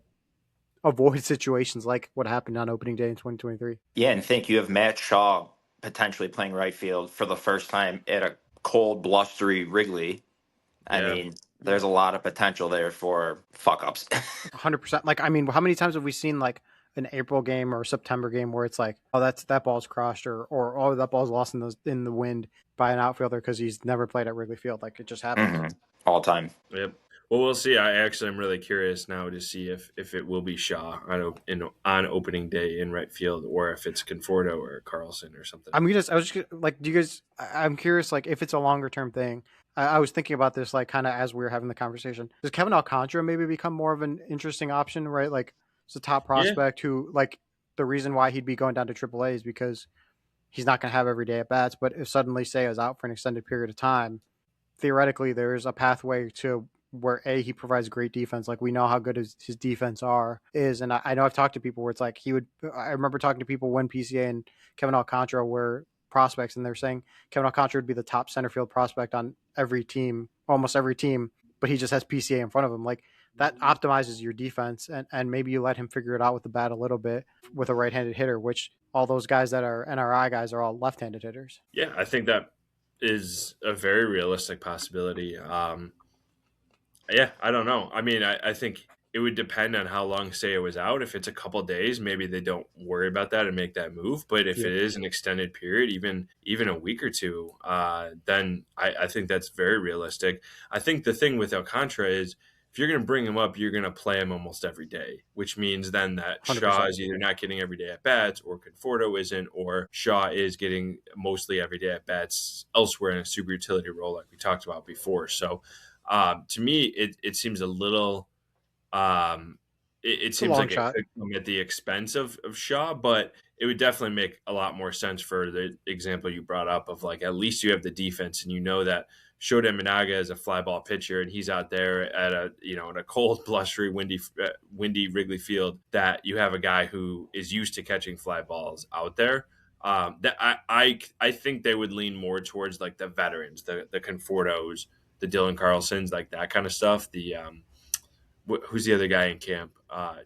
avoid situations like what happened on opening day in 2023. Yeah, and think you have Matt Shaw potentially playing right field for the first time at a cold, blustery Wrigley. I mean, there's a lot of potential there for fuck ups. 100%. Like, I mean, how many times have we seen like an April game or a September game where it's like, oh, that ball's crushed, or oh, that ball's lost in the wind by an outfielder because he's never played at Wrigley Field. Like, it just happens all time. Yep. Well, we'll see. I actually am really curious now to see if it will be Shaw on opening day in right field, or if it's Conforto or Carlson or something. I was just like, do you guys? I'm curious, like, if it's a longer term thing. I was thinking about this, like, kind of as we were having the conversation. Does Kevin Alcantara maybe become more of an interesting option, right? Like, it's a top prospect who, like, the reason why he'd be going down to AAA is because he's not going to have every day at bats. But if suddenly Seiya is out for an extended period of time, theoretically, there's a pathway to where he provides great defense. Like, we know how good his defense is. And I know I've talked to people where it's like I remember talking to people when PCA and Kevin Alcantara were prospects, and they're saying Kevin Alcantara would be the top center field prospect on every team, almost every team, but he just has PCA in front of him. Like, that optimizes your defense, and maybe you let him figure it out with the bat a little bit with a right-handed hitter, which all those guys that are NRI guys are all left-handed hitters. Yeah, I think that is a very realistic possibility. Yeah, I don't know. I mean, I think it would depend on how long Seiya was out. If it's a couple days, maybe they don't worry about that and make that move. But if it is an extended period, even a week or two, then I think that's very realistic. I think the thing with Alcantara is, if you're going to bring him up, you're going to play him almost every day, which means then that 100%. Shaw is either not getting every day at bats, or Conforto isn't, or Shaw is getting mostly every day at bats elsewhere in a super utility role, like we talked about before. So to me, it seems a little. It seems like shot. It could come at the expense of Shaw, but it would definitely make a lot more sense for the example you brought up of, like, at least you have the defense, and you know that Shota Minaga is a fly ball pitcher, and he's out there at a cold, blustery, windy Wrigley Field, that you have a guy who is used to catching fly balls out there. That I think they would lean more towards, like, the veterans, the Confortos, the Dylan Carlsons, like that kind of stuff. The who's the other guy in camp?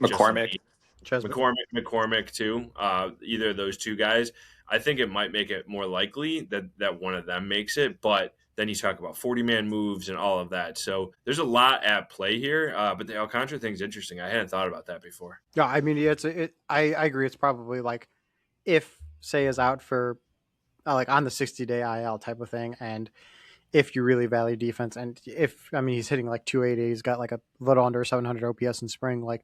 McCormick. McCormick too. Either of those two guys. I think it might make it more likely that one of them makes it, but then you talk about 40-man moves and all of that. So there's a lot at play here, but the Alcantara thing's interesting. I hadn't thought about that before. Yeah, I mean, I agree. It's probably like if Seiya's out for like on the 60-day IL type of thing, and if you really value defense. And if, I mean, he's hitting like 280, he's got like a little under 700 OPS in spring, like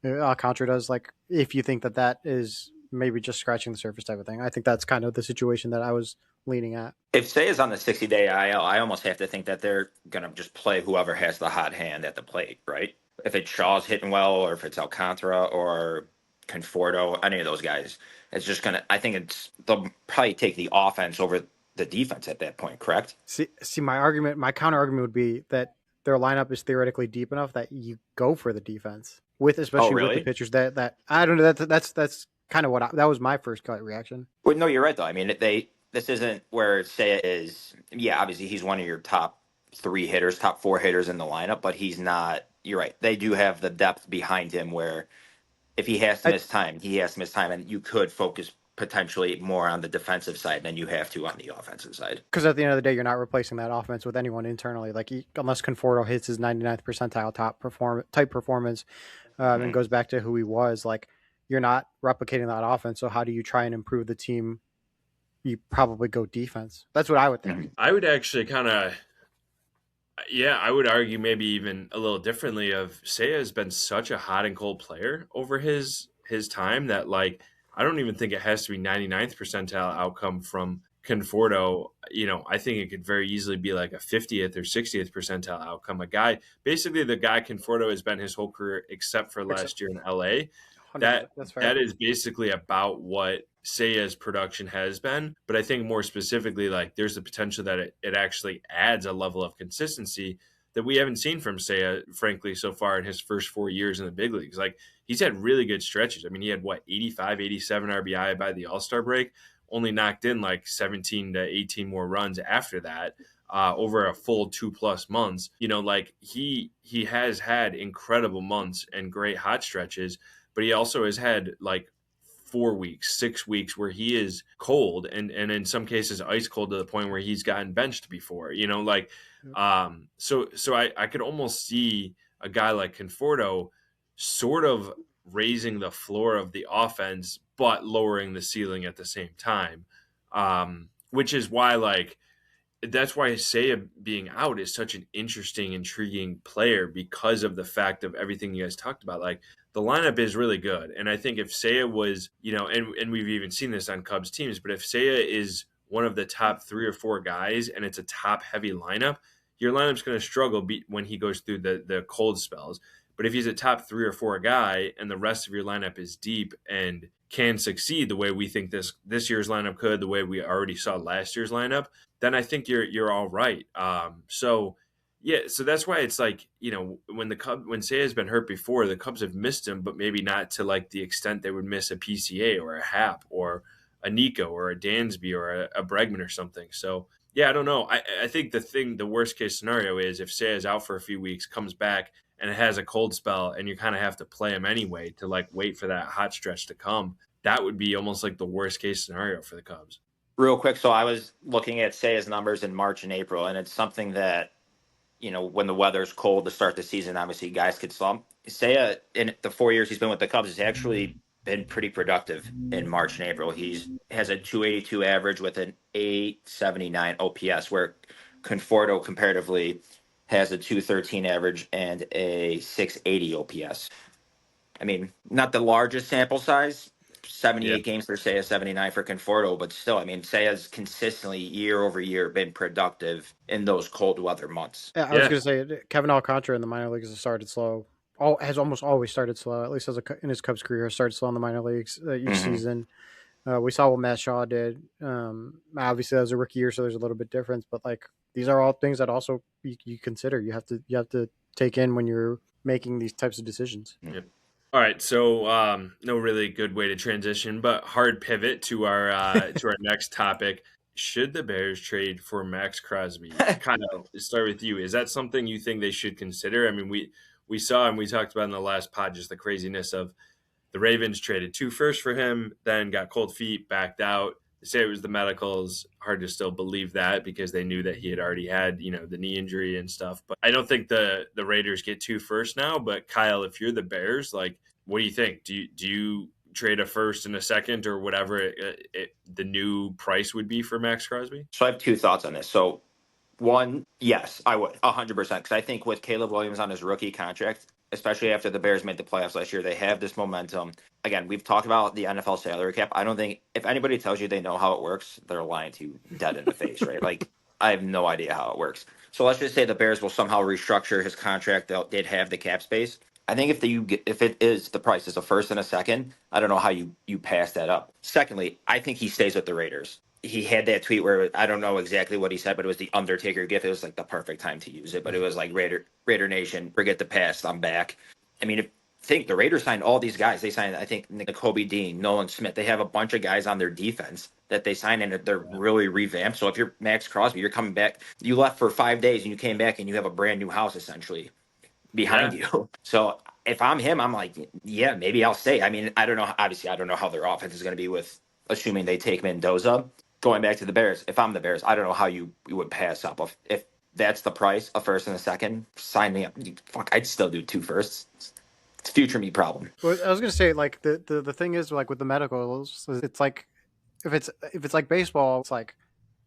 Alcantara does. Like, if you think that that is maybe just scratching the surface type of thing, I think that's kind of the situation that I was leaning at. If Say is on the 60-day IL, I almost have to think that they're going to just play whoever has the hot hand at the plate, right? If it's Shaw's hitting well, or if it's Alcantara or Conforto, any of those guys, it's just going to, I think they'll probably take the offense over the defense at that point, correct? See, my counter argument would be that their lineup is theoretically deep enough that you go for the defense with, especially with the really? pitchers that I don't know. That's kind of that was my first gut reaction. Well, no, you're right, though. I mean, this isn't where Seiya is. Yeah, obviously he's one of your top 3 hitters, top 4 hitters in the lineup, but he's not. You're right. They do have the depth behind him where if he has to I, miss time, he has to miss time, and you could focus potentially more on the defensive side than you have to on the offensive side. Because at the end of the day, you're not replacing that offense with anyone internally. Like, unless Conforto hits his 99th percentile type performance, and goes back to who he was, like, you're not replicating that offense. So how do you try and improve the team? You probably go defense. That's what I would think. I would actually I would argue maybe even a little differently. Of Seiya has been such a hot and cold player over his time that, like, I don't even think it has to be 99th percentile outcome from Conforto. I think it could very easily be like a 50th or 60th percentile outcome. Basically the guy Conforto has been his whole career except for last year in LA. That's fair. That is basically about what Seiya's production has been. But I think more specifically, like, there's the potential that it actually adds a level of consistency that we haven't seen from Seiya, frankly, so far in his first 4 years in the big leagues. Like, he's had really good stretches. I mean, he had 85, 87 RBI by the All-Star break, only knocked in like 17 to 18 more runs after that. Over a full 2+ months, like he has had incredible months and great hot stretches, but he also has had like 4 weeks, 6 weeks where he is cold and in some cases ice cold to the point where he's gotten benched before, so I could almost see a guy like Conforto sort of raising the floor of the offense, but lowering the ceiling at the same time. Which is why, like, that's why Seiya being out is such an interesting, intriguing player, because of the fact of everything you guys talked about. Like, the lineup is really good. And I think if Seiya was, and we've even seen this on Cubs teams, but if Seiya is one of the top 3 or 4 guys and it's a top heavy lineup, your lineup's going to struggle when he goes through the cold spells. But if he's a top 3 or 4 guy and the rest of your lineup is deep and can succeed the way we think this year's lineup could, the way we already saw last year's lineup, then I think you're all right. So that's why it's like, when Seiya's been hurt before, the Cubs have missed him, but maybe not to like the extent they would miss a PCA or a Hap or a Nico or a Dansby or a Bregman or something. So I don't know. I think the worst case scenario is if Seiya's out for a few weeks, comes back and it has a cold spell and you kind of have to play him anyway to like wait for that hot stretch to come. That would be almost like the worst case scenario for the Cubs. Real quick, so I was looking at Seiya's numbers in March and April, and it's something that, when the weather's cold to start the season, obviously guys could slump. Seiya, in the 4 years he's been with the Cubs, has actually been pretty productive in March and April. He has a 282 average with an 879 OPS, where Conforto comparatively has a 213 average and a 680 OPS. I mean, not the largest sample size, 78 games for Seiya, 79 for Conforto, but still, I mean, Seiya's consistently year over year been productive in those cold weather months. Yeah, I was going to say, Kevin Alcantara in the minor leagues has started slow. Has almost always started slow, at least in his Cubs career, started slow in the minor leagues each season. We saw what Matt Shaw did. Obviously, that was a rookie year, so there's a little bit difference. But like, these are all things that also you consider. You have to take in when you're making these types of decisions. Yep. All right, so no really good way to transition, but hard pivot to our next topic. Should the Bears trade for Max Crosby? Kind of start with you. Is that something you think they should consider? I mean, we saw and we talked about in the last pod just the craziness of the Ravens traded 2 firsts for him, then got cold feet, backed out. They say it was the medicals. Hard to still believe that because they knew that he had already had, the knee injury and stuff. But I don't think the Raiders get 2 firsts now. But Kyle, if you're the Bears, like, what do you think? Do you trade a first and a second or whatever the new price would be for Max Crosby? So I have 2 thoughts on this. So One, yes, I would 100% because I think with Caleb Williams on his rookie contract, especially after the Bears made the playoffs last year, they have this momentum. Again, we've talked about the NFL salary cap. I don't think if anybody tells you they know how it works, they're lying to you dead in the face, right? Like I have no idea how it works. So let's just say the Bears will somehow restructure his contract. They'd have the cap space. I think if it is the price is a first and a second, I don't know how you pass that up. Secondly, I think he stays with the Raiders. He had that tweet where I don't know exactly what he said, but it was the Undertaker gif. It was like the perfect time to use it, but it was like Raider Nation, forget the past, I'm back. I mean, think the Raiders signed all these guys. They signed, I think, Kobe Dean, Nolan Smith. They have a bunch of guys on their defense that they signed and they're really revamped. So if you're Max Crosby, you're coming back. You left for 5 days and you came back and you have a brand new house essentially behind you. So if I'm him, I'm like, yeah, maybe I'll stay. I mean, I don't know. Obviously, I don't know how their offense is going to be with assuming they take Mendoza. Going back to the Bears, if I'm the Bears, I don't know how you would pass up. If that's the price, a first and a second, sign me up. Fuck, I'd still do 2 firsts. It's future me problem. Well, I was gonna say, like, the thing is, like, with the medicals, it's like if it's like baseball, it's like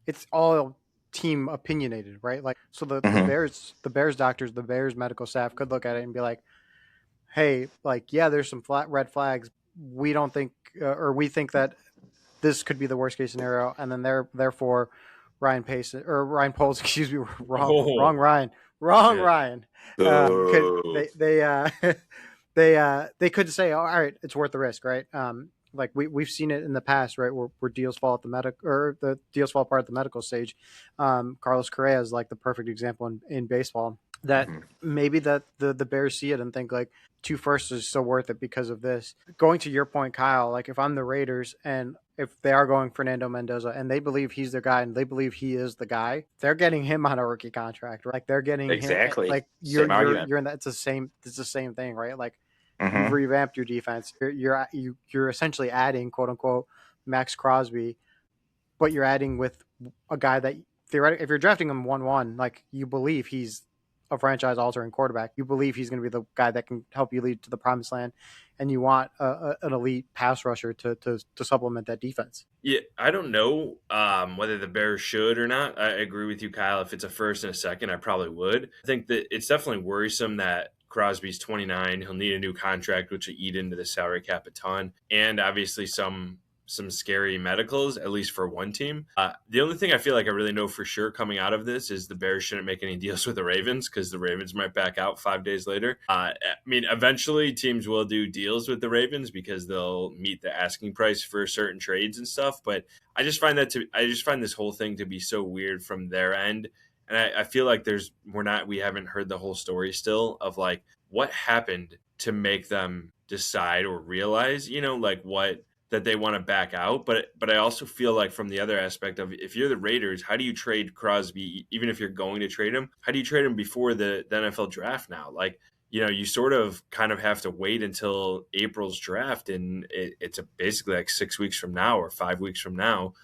it's all team opinionated, right? Like, so the Bears doctors, the Bears medical staff could look at it and be like, hey, like, yeah, there's some red flags. We don't think, or we think that this could be the worst case scenario, and then therefore Ryan Poles, excuse me, wrong Ryan. They could say, oh, all right, it's worth the risk, right? Like we've seen it in the past, right? Where deals fall at the deals fall apart at the medical stage. Carlos Correa is like the perfect example in baseball. That maybe that the Bears see it and think like 2 firsts is so worth it because of this. Going to your point, Kyle, like if I'm the Raiders and if they are going Fernando Mendoza and they believe he's their guy and they believe he is the guy, they're getting him on a rookie contract, right? Like they're getting exactly him, like you're in that. It's the same thing, right? Like you've revamped your defense. You're essentially adding quote unquote Max Crosby, but you're adding with a guy that theoretically, if you're drafting him 1-1, like you believe he's a franchise altering quarterback. You believe he's going to be the guy that can help you lead to the promised land, and you want an elite pass rusher to supplement that defense. Yeah, I don't know whether the Bears should or not. I agree with you, Kyle. If it's a first and a second, I probably would. I think that it's definitely worrisome that Crosby's 29. He'll need a new contract, which will eat into the salary cap a ton, and obviously some scary medicals, at least for one team. The only thing I feel like I really know for sure coming out of this is the Bears shouldn't make any deals with the Ravens because the Ravens might back out 5 days later. I mean, eventually teams will do deals with the Ravens because they'll meet the asking price for certain trades and stuff. But I just find this whole thing to be so weird from their end. And I feel like we haven't heard the whole story still of like what happened to make them decide or realize, like what that they want to back out. But I also feel like from the other aspect of if you're the Raiders, how do you trade Crosby, even if you're going to trade him? How do you trade him before the NFL draft now? Like, you sort of kind of have to wait until April's draft, and it's basically like 6 weeks from now or 5 weeks from now.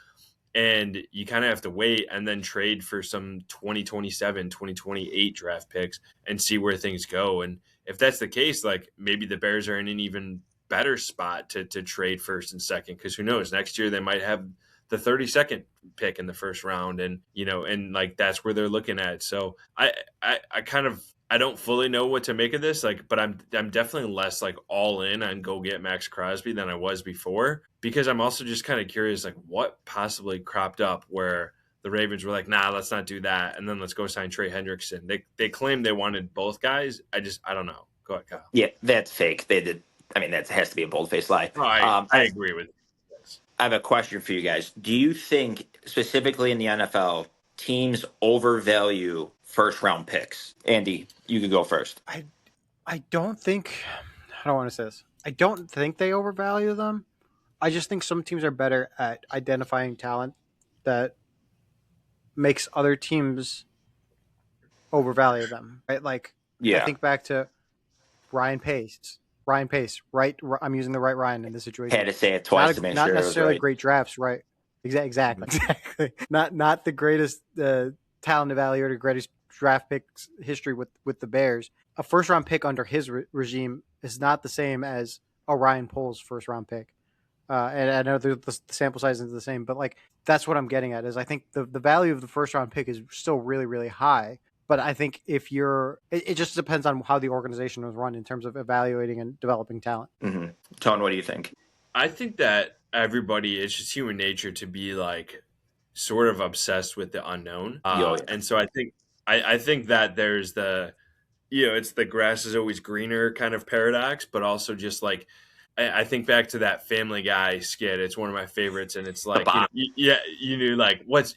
And you kind of have to wait and then trade for some 2027, 2028 draft picks and see where things go. And if that's the case, like maybe the Bears are in an even better spot to trade first and second, because who knows, next year they might have the 32nd pick in the first round, and and like that's where they're looking at. So I don't fully know what to make of this, like, but I'm definitely less like all in on go get Max Crosby than I was before, because I'm also just kind of curious like what possibly cropped up where the Ravens were like, nah, let's not do that, and then let's go sign Trey Hendrickson. They claimed they wanted both guys. I don't know. Go ahead, Kyle. Yeah, that's fake. They did. I mean, that has to be a bold-faced lie. Oh, I agree with you. I have a question for you guys. Do you think, specifically in the NFL, teams overvalue first-round picks? Andy, you could go first. I don't think – I don't want to say this. I don't think they overvalue them. I just think some teams are better at identifying talent that makes other teams overvalue them, right? Like, I think back to Ryan Pace, right? I'm using the right Ryan in this situation. Had to say it twice to make sure it was right. Not necessarily great drafts, right? Exactly. Not the greatest talent evaluator, the greatest draft picks history with the Bears. A first round pick under his regime is not the same as a Ryan Poles first round pick. And I know the sample size is the same, but like that's what I'm getting at is I think the value of the first round pick is still really, really high. But I think if it just depends on how the organization was run in terms of evaluating and developing talent. Mm-hmm. Tone, what do you think? I think that everybody, it's just human nature to be like sort of obsessed with the unknown. Yeah. And so I think that there's it's the grass is always greener kind of paradox, but also just like, I think back to that Family Guy skit. It's one of my favorites, and it's like, you knew like what's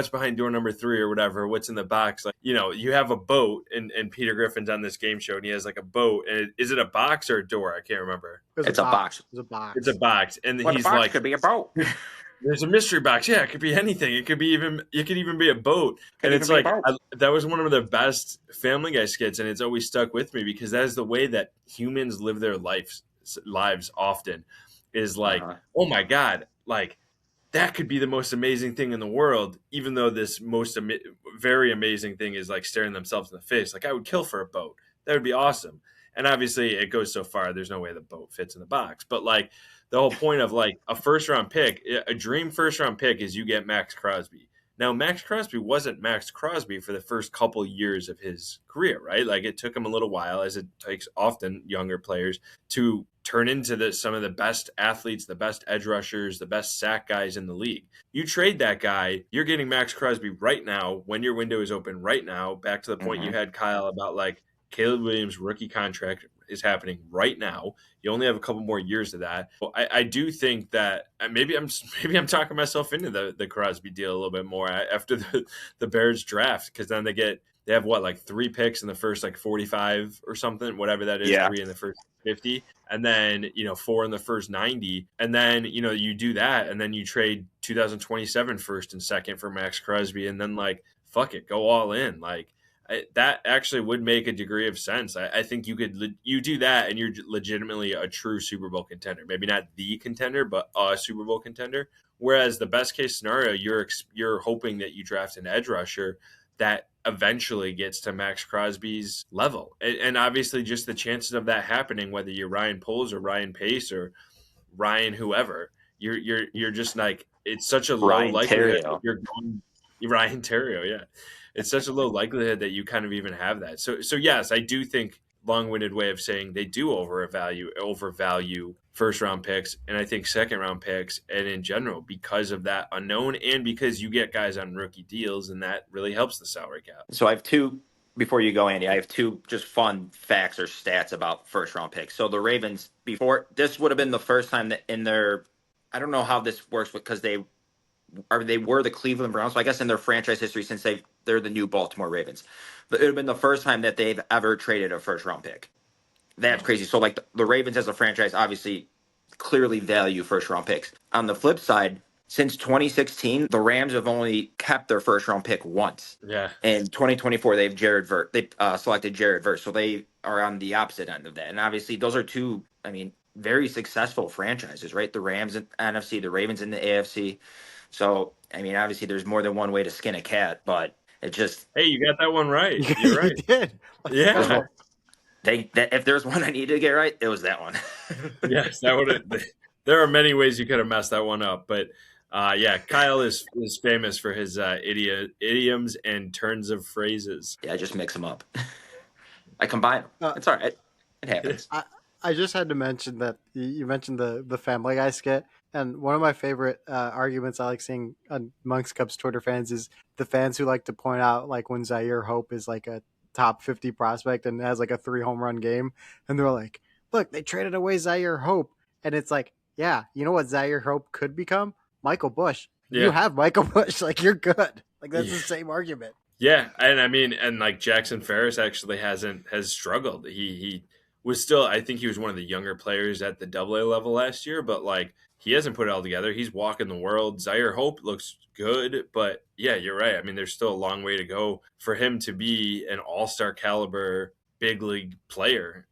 behind door number 3 or whatever. What's in the box? Like, you have a boat, and Peter Griffin's on this game show, and he has like a boat. And is it a box or a door? I can't remember. It's a box. It's a box. It's a box, and Well, he's the box like, could be a boat. there's a mystery box. Yeah, it could be anything. It could even be a boat. And it's like that was one of the best Family Guy skits, and it's always stuck with me because that is the way that humans live their lives often. Is like, oh my god, like that could be the most amazing thing in the world, even though this very amazing thing is like staring themselves in the face. Like, I would kill for a boat. That would be awesome. And obviously, it goes so far. There's no way the boat fits in the box. But like, the whole point of like a first round pick, a dream first round pick is you get Max Crosby. Now, Max Crosby wasn't Max Crosby for the first couple years of his career, right? Like, it took him a little while, as it takes often younger players, to turn into some of the best athletes, the best edge rushers, the best sack guys in the league. You trade that guy, you're getting Max Crosby right now when your window is open right now. Back to the point you had, Kyle, about like Caleb Williams' rookie contract is happening right now. You only have a couple more years of that. Well, I do think that maybe I'm talking myself into the Crosby deal a little bit more after the Bears draft, because then they have what, like 3 picks in the first like 45 or something, whatever that is, 3 in the first 50, and then 4 in the first 90, and then you do that, and then you trade 2027 first and second for Max Crosby, and then like fuck it, go all in. Like, that actually would make a degree of sense. I think you do that, and you're legitimately a true Super Bowl contender. Maybe not the contender, but a Super Bowl contender. Whereas the best case scenario, you're hoping that you draft an edge rusher that eventually gets to Max Crosby's level, and obviously just the chances of that happening, whether you're Ryan Poles or Ryan Pace or Ryan whoever, you're just like, it's such a low likelihood that you're going Ryan Terrio, yeah. It's such a low likelihood that you kind of even have that. So yes, I do think, long-winded way of saying, they do overvalue first-round picks, and I think second-round picks, and in general, because of that unknown, and because you get guys on rookie deals, and that really helps the salary cap. So I have 2, before you go, Andy, I have 2 just fun facts or stats about first-round picks. So the Ravens, before, this would have been the first time that in their, I don't know how this works, because they were the Cleveland Browns. So I guess in their franchise history, since they're the new Baltimore Ravens, but it would have been the first time that they've ever traded a first round pick. That's crazy. So like the Ravens as a franchise obviously clearly value first round picks. On the flip side, since 2016, the Rams have only kept their first round pick once. Yeah. In 2024, they selected Jared Verse. So they are on the opposite end of that. And obviously those are 2, very successful franchises, right? The Rams in NFC, the Ravens in the AFC. So, obviously there's more than one way to skin a cat, but it just... Hey, you got that one right. You're right. You did. Yeah. If there's one I needed to get right, it was that one. Yes, there are many ways you could have messed that one up, but Kyle is famous for his idioms and turns of phrases. Yeah, I just mix them up. I combine them. It's all right. It happens. I just had to mention that you mentioned the Family Guy skit, and one of my favorite arguments I like seeing amongst Cubs Twitter fans is the fans who like to point out like when Zaire Hope is like a top 50 prospect and has like a 3 home run game, and they're like, look, they traded away Zaire Hope, and it's like, yeah, you know what Zaire Hope could become? Michael Bush. Yeah. You have Michael Bush, like you're good. Like that's the same argument. Yeah, and like Jackson Ferris actually has struggled. He was still, I think he was one of the younger players at the AA level last year, but like he hasn't put it all together. He's walking the world. Zaire Hope looks good, but yeah, you're right. There's still a long way to go for him to be an all-star caliber big league player.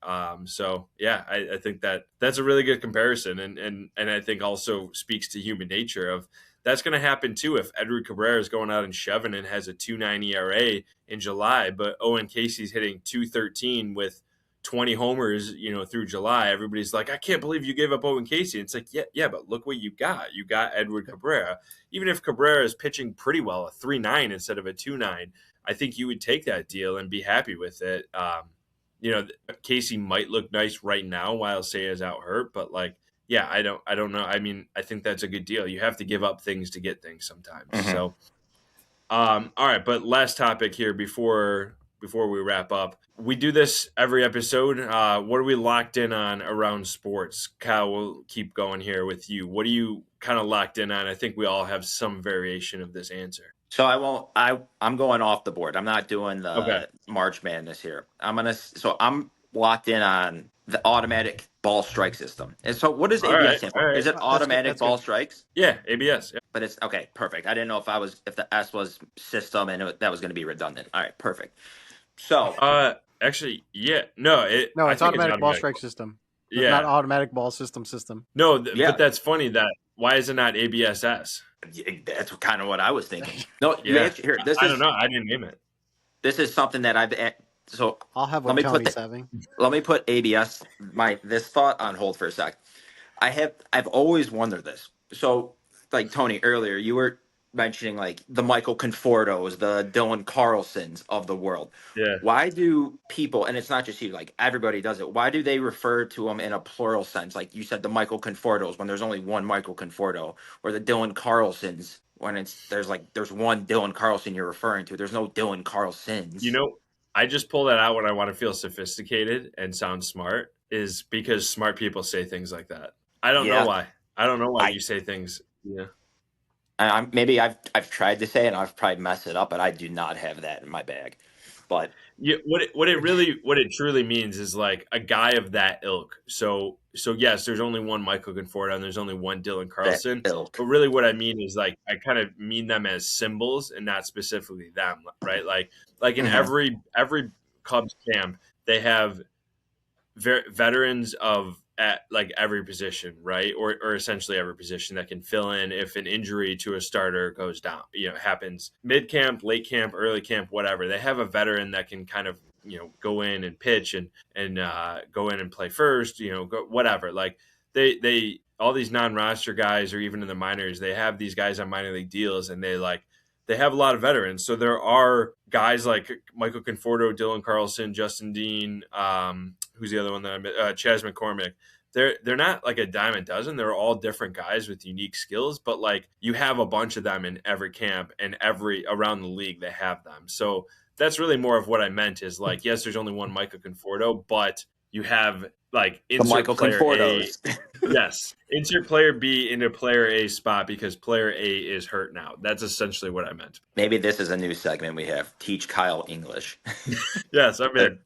So yeah, I think that's a really good comparison, and I think also speaks to human nature of that's going to happen too if Edward Cabrera is going out and shoving and has a 2.9 ERA in July, but Owen Casey's hitting 2.13 with 20 homers, through July, everybody's like, I can't believe you gave up Owen Casey. It's like, yeah, but look what you got. You got Edward Cabrera. Even if Cabrera is pitching pretty well, a 3.9 instead of a 2.9, I think you would take that deal and be happy with it. Casey might look nice right now while Seiya's out hurt, but yeah, I don't know. I mean, I think that's a good deal. You have to give up things to get things sometimes. Mhm. So, all right. But last topic here before we wrap up, we do this every episode. What are we locked in on around sports? Kyle, we'll keep going here with you. What are you kind of locked in on? I think we all have some variation of this answer. So I'm going off the board. I'm not doing the Okay. March Madness here. I'm locked in on the automatic ball strike system. And so what does All ABS right, stand all for? right. Is it That's good, automatic that's ball good. strikes? Yeah, ABS. Yeah. But it's okay, perfect. I didn't know if the S was system and that was going to be redundant. All right, perfect. So Actually, yeah. No, No, I it's think automatic ball strike system. Yeah. Not automatic ball system. No, Yeah. but that's funny. Why is it not ABSS? that's kind of what I was thinking. No, Yeah. here, I don't know. I didn't name it. This is something that I'll have let what me Tony's having. let me put ABS this thought on hold for a sec. I've always wondered this. So, like Tony earlier, you were mentioning like the Michael Confortos, the Dylan Carlsons of the world. Yeah. Why do people, and it's not just you, like everybody does it, why do they refer to them in a plural sense? Like you said, the Michael Confortos when there's only one Michael Conforto, or the Dylan Carlsons when there's one Dylan Carlson you're referring to. There's no Dylan Carlsons. I just pull that out when I want to feel sophisticated and sound smart, is because smart people say things like that. I don't know why. I don't know why you say things. Yeah. Maybe I've tried to say it and I've probably messed it up, but I do not have that in my bag. But what it truly means is like a guy of that ilk. So yes, there's only one Michael Conforto and there's only one Dylan Carlson. ilk. But really, what I mean is like I kind of mean them as symbols and not specifically them, right? Like in Mhm. every Cubs camp, they have veterans at like every position, right? Or essentially every position that can fill in if an injury to a starter goes down, happens mid camp, late camp, early camp, whatever. They have a veteran that can kind of, go in and pitch and go in and play first, whatever. Like they all these non-roster guys or even in the minors, they have these guys on minor league deals and they have a lot of veterans. So there are guys like Michael Conforto, Dylan Carlson, Justin Dean, who's the other one that I met? Chas McCormick. They're not like a dime a dozen. They're all different guys with unique skills, but like you have a bunch of them in every camp and around the league they have them. So that's really more of what I meant is like, yes, there's only one Michael Conforto, but you have like insert Michael player Confortos. A. Yes, insert player B into player A spot because player A is hurt now. That's essentially what I meant. Maybe this is a new segment we have. Teach Kyle English. Yes, I'm in.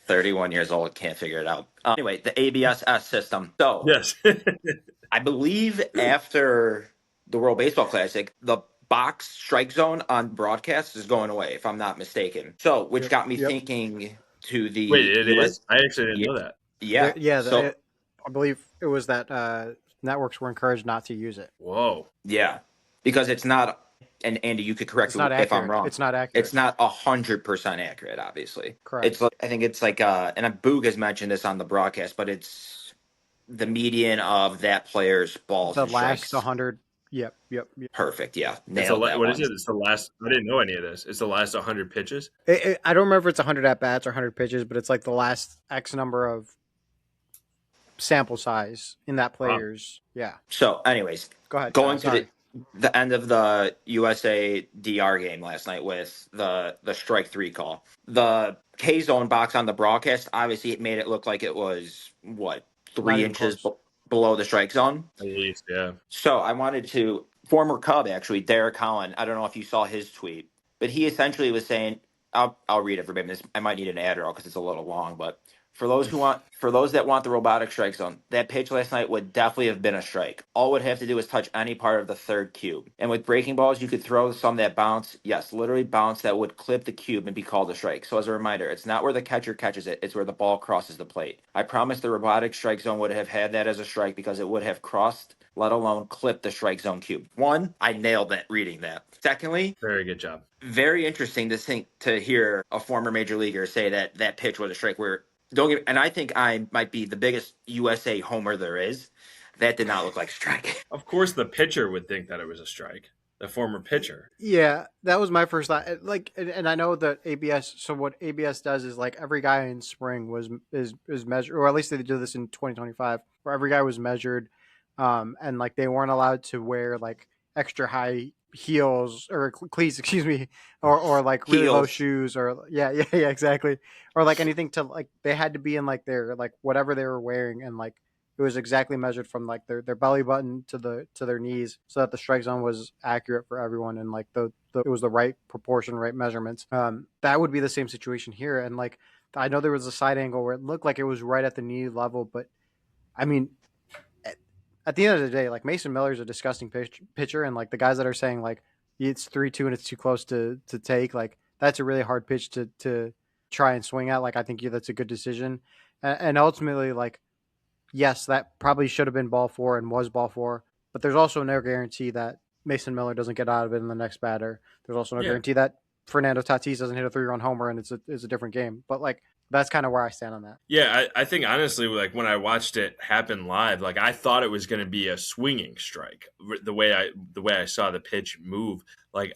31 years old, can't figure it out. Anyway, the ABS-S system. So, Yes. I believe after the World Baseball Classic, the box strike zone on broadcast is going away, if I'm not mistaken. So, which got me thinking to the Wait, it US. is? I actually didn't know that. Yeah. I believe it was that networks were encouraged not to use it. Whoa. Yeah, because it's not. And Andy, you could correct It's me not if I'm accurate. wrong. It's not accurate. It's not 100% accurate, obviously. Correct. It's I think it's like and Boog has mentioned this on the broadcast, but it's the median of that player's balls. The and last strikes. 100. Yep. Perfect. Yeah, It's nailed that what one. is it? It's the last. I didn't know any of this. It's the last 100 pitches. I don't remember if it's 100 at bats or 100 pitches, but it's like the last X number of sample size in that player's. Yeah. So, anyways, Go ahead. going Sorry. to the end of the USA DR game last night with the strike three call. The K zone box on the broadcast, obviously it made it look like it was what, Not 3 even inches close. below the strike zone. At least, yeah. So I wanted to former Cub actually, Derek Holland. I don't know if you saw his tweet, but he essentially was saying, I'll read it verbatim. I might need an Adderall because it's a little long, but for those that want the robotic strike zone, that pitch last night would definitely have been a strike. All it would have to do is touch any part of the third cube. And with breaking balls, you could throw some that bounce, yes, literally bounce, that would clip the cube and be called a strike. So as a reminder, it's not where the catcher catches it, it's where the ball crosses the plate. I promise the robotic strike zone would have had that as a strike because it would have crossed, let alone clipped the strike zone cube. One, I nailed that reading that. Secondly, Very good job. very interesting to hear a former major leaguer say that pitch was a strike where don't get, and I think I might be the biggest USA homer there is. That did not look like a strike. Of course, the pitcher would think that it was a strike. The former pitcher. Yeah, that was my first thought. Like, and I know that ABS. So what ABS does is like every guy in spring is measured, or at least they did this in 2025, where every guy was measured, and like they weren't allowed to wear like extra high heels or cleats, excuse me, or like really low Heels. shoes, or yeah, exactly, or like anything to like they had to be in like their like whatever they were wearing, and like it was exactly measured from like their belly button to their knees so that the strike zone was accurate for everyone, and like it was the right proportion, right measurements. That would be the same situation here. And like I know there was a side angle where it looked like it was right at the knee level, but I mean at the end of the day, like Mason Miller's a disgusting pitcher, and like the guys that are saying like it's 3-2 and it's too close to take, like that's a really hard pitch to try and swing at. Like I think that's a good decision, and ultimately like yes, that probably should have been ball four and was ball four, but there's also no guarantee that Mason Miller doesn't get out of it in the next batter. There's also no guarantee that Fernando Tatis doesn't hit a 3-run homer and it's a different game. But like that's kind of where I stand on that. Yeah, I think honestly, like when I watched it happen live, like I thought it was going to be a swinging strike. The way I saw the pitch move, like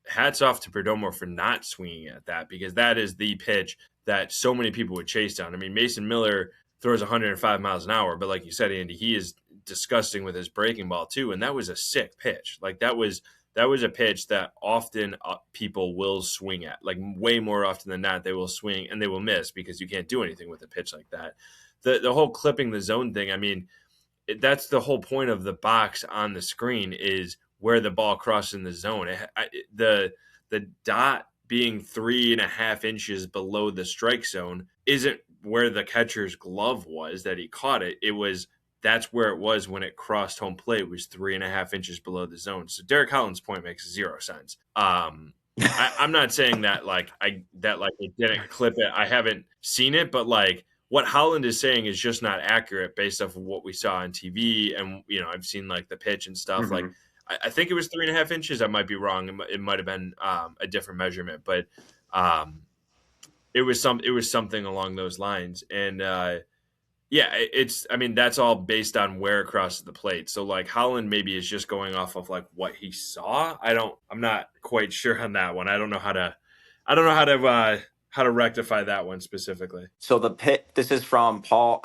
hats off to Perdomo for not swinging at that, because that is the pitch that so many people would chase down. I mean, Mason Miller throws 105 miles an hour, but like you said, Andy, he is disgusting with his breaking ball too, and that was a sick pitch. Like that was a pitch that often people will swing at, like way more often than not. They will swing and they will miss because you can't do anything with a pitch like that. The whole clipping the zone thing, I mean, that's the whole point of the box on the screen is where the ball crosses in the zone. The dot being 3.5 inches below the strike zone isn't where the catcher's glove was that he caught it. That's where it was when it crossed home plate, was 3.5 inches below the zone. So Derek Holland's point makes zero sense. I'm not saying that it didn't clip it. I haven't seen it, but like what Holland is saying is just not accurate based off of what we saw on TV. And, I've seen like the pitch and stuff. Mm-hmm. Like I think it was 3.5 inches. I might be wrong. It might've been a different measurement, but it was something along those lines. And that's all based on where it crosses the plate. So like Holland maybe is just going off of like what he saw. I'm not quite sure on that one. I don't know how to rectify that one specifically. So this is from Paul.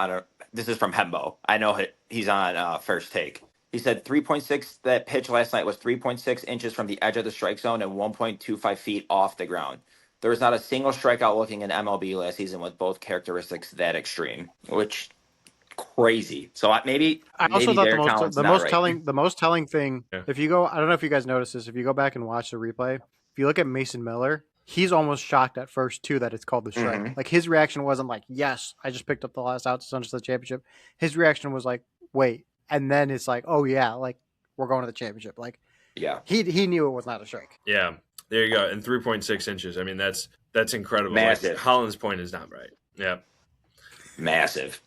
This is from Hembo. I know he's on First Take. He said 3.6. That pitch last night was 3.6 inches from the edge of the strike zone and 1.25 feet off the ground. There was not a single strikeout looking in MLB last season with both characteristics that extreme, which crazy. So I also thought the most telling thing. Yeah. If you go, I don't know if you guys noticed this. If you go back and watch the replay, if you look at Mason Miller, he's almost shocked at first too that it's called the strike. Mm-hmm. Like his reaction wasn't like, "Yes, I just picked up the last out to Sunshine the championship." His reaction was like, "Wait," and then it's like, "Oh yeah, like we're going to the championship." Like, yeah, he knew it was not a strike. Yeah. There you go. And 3.6 inches. I mean, that's incredible. Massive. Like, Holland's point is not right. Yeah. Massive.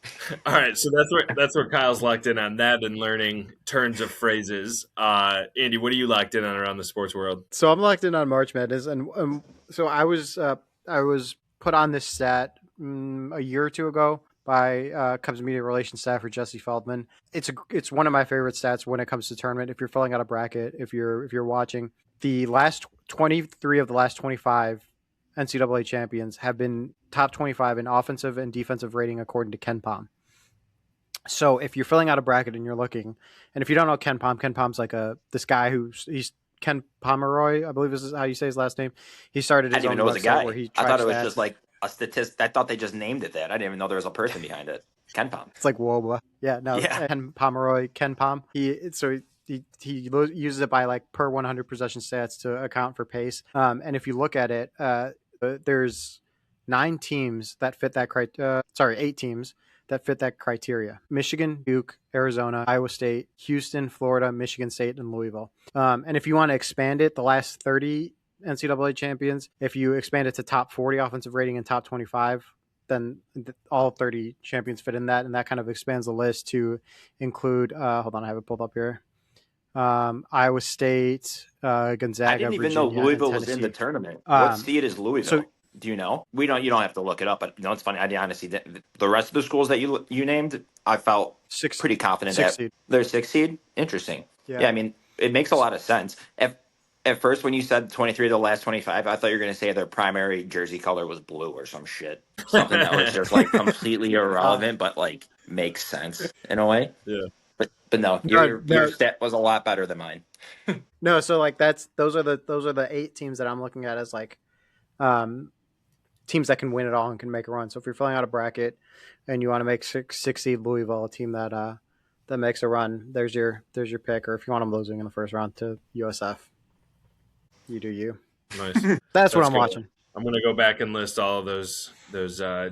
All right. So that's where Kyle's locked in on that and learning turns of phrases. Andy, what are you locked in on around the sports world? So I'm locked in on March Madness, and so I was put on this stat a year or two ago by Cubs media relations staffer Jesse Feldman. It's one of my favorite stats when it comes to tournament. If you're filling out a bracket, if you're watching, the last 23 of the last 25 NCAA champions have been top 25 in offensive and defensive rating according to Ken Pom. So if you're filling out a bracket and you're looking, and if you don't know Ken Pom's like this guy he's Ken Pomeroy, I believe is how you say his last name. He started his own website where he I thought it was stats. just like a statistic. I thought they just named it that. I didn't even know there was a person behind it. Ken Pom. It's like WOBA. Yeah, no, Yeah. Ken Pomeroy, Ken Pom. He uses it by like per 100 possession stats to account for pace. And if you look at it, there's 8 teams that fit that criteria. Michigan, Duke, Arizona, Iowa State, Houston, Florida, Michigan State, and Louisville. And if you want to expand it, the last 30 NCAA champions, if you expand it to top 40 offensive rating and top 25, then all 30 champions fit in that. And that kind of expands the list to include, hold on, I have it pulled up here. Iowa State, Gonzaga, I didn't even Virginia, know Louisville and was in the tournament. Um, What seed is Louisville? So Do you know? We don't. You don't have to look it up, but it's funny. I honestly, the rest of the schools that you named, I felt pretty confident six that seed. they're 6 seed. Interesting. Yeah. Yeah, I mean, it makes a lot of sense. At first, when you said 23 of the last 25, I thought you were going to say their primary jersey color was blue or some shit, something that was just like completely irrelevant, but like makes sense in a way. Yeah. But no, No, your stat was a lot better than mine. no. So like those are the 8 teams that I'm looking at as like um, teams that can win it all and can make a run. So if you're filling out a bracket and you want to make six seed Louisville a team that makes a run, there's your pick. Or if you want them losing in the first round to USF, you do you. Nice. That's what I'm cool. watching. I'm gonna go back and list all of those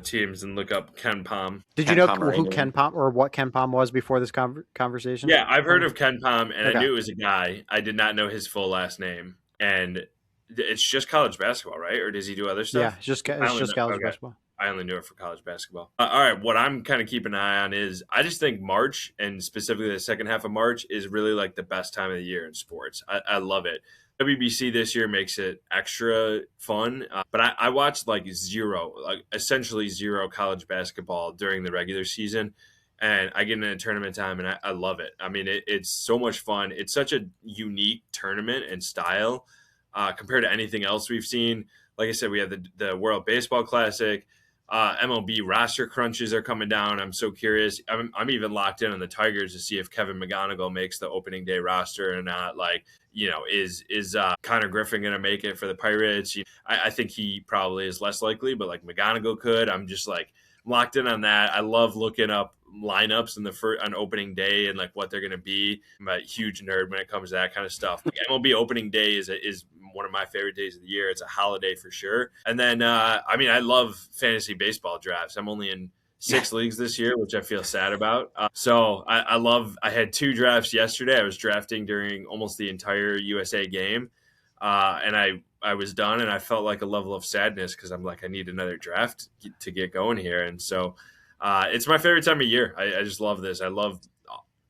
teams and look up Ken Pom. Did you know who Ken Pom or what Ken Pom was before this conversation? Yeah, I've heard of Ken Pom, and Okay. I knew it was a guy. I did not know his full last name, and it's just college basketball, right? Or does he do other stuff? Yeah, it's just college basketball. I only knew it for college basketball. All right, what I'm kind of keeping an eye on is I just think March, and specifically the second half of March, is really like the best time of the year in sports. I love it. WBC this year makes it extra fun, but I watched essentially zero college basketball during the regular season, and I get into tournament time, and I love it. I mean, it's so much fun. It's such a unique tournament and style compared to anything else we've seen. Like I said, we have the World Baseball Classic. MLB roster crunches are coming down. I'm so curious. I'm even locked in on the Tigers to see if Kevin McGonigal makes the opening day roster or not. Like, is Connor Griffin going to make it for the Pirates? I think he probably is less likely, but like McGonigal could. I'm just like locked in on that. I love looking up lineups on opening day and like what they're going to be. I'm a huge nerd when it comes to that kind of stuff. Like MLB opening day is one of my favorite days of the year. It's a holiday for sure. And then, I love fantasy baseball drafts. I'm only in 6 leagues this year, which I feel sad about. I had 2 drafts yesterday. I was drafting during almost the entire USA game. And I was done, and I felt like a level of sadness because I'm like, I need another draft to get going here. And so it's my favorite time of year. I just love this. I love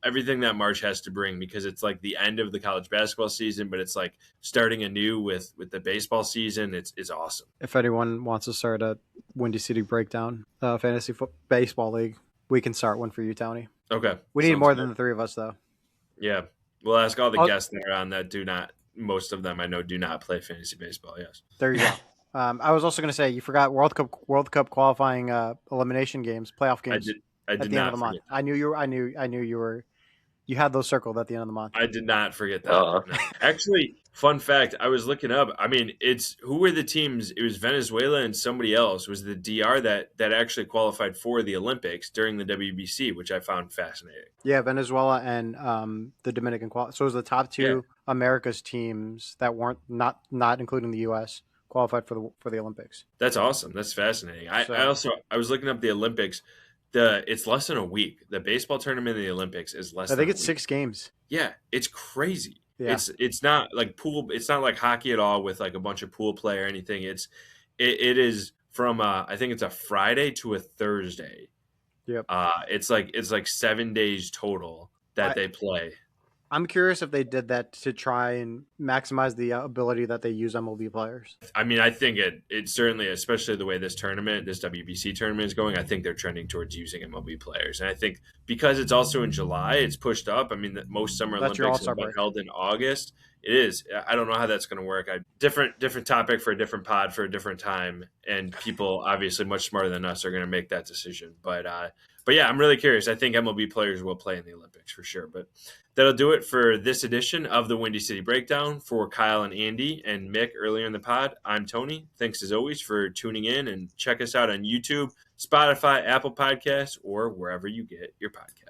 everything that March has to bring because it's like the end of the college basketball season, but it's like starting anew with the baseball season. It's awesome. If anyone wants to start a Windy City Breakdown fantasy baseball league, we can start one for you, Tony. Okay. We need more than the 3 of us, though. Yeah. We'll ask all the guests that are on that most of them I know do not play fantasy baseball. Yes. There you go. I was also going to say, you forgot World Cup qualifying elimination games, playoff games. I did at the end of the month. I knew you had those circled at the end of the month. I did not forget that. No. Actually, fun fact, I was looking up. I mean, who were the teams? It was Venezuela and somebody else. It was the DR that actually qualified for the Olympics during the WBC, which I found fascinating. Yeah, Venezuela and the Dominican So it was the top 2 America's teams that weren't not including the U.S. qualified for the Olympics. That's awesome. That's fascinating. I was looking up the Olympics. It's less than a week. The baseball tournament in the Olympics is less. I think it's 6 games. Yeah, it's crazy. Yeah. It's not like pool. It's not like hockey at all with like a bunch of pool play or anything. It is from I think it's a Friday to a Thursday. Yep. It's like 7 days total that they play. I'm curious if they did that to try and maximize the ability that they use MLB players. I mean, I think it certainly, especially the way this WBC tournament is going, I think they're trending towards using MLB players. And I think because it's also in July, it's pushed up. I mean, most Summer Olympics have been held in August. It is. I don't know how that's going to work. Different topic for a different pod for a different time. And people obviously much smarter than us are going to make that decision. But yeah, I'm really curious. I think MLB players will play in the Olympics for sure. But that'll do it for this edition of the Windy City Breakdown. For Kyle and Andy and Mick earlier in the pod, I'm Tony. Thanks as always for tuning in, and check us out on YouTube, Spotify, Apple Podcasts, or wherever you get your podcasts.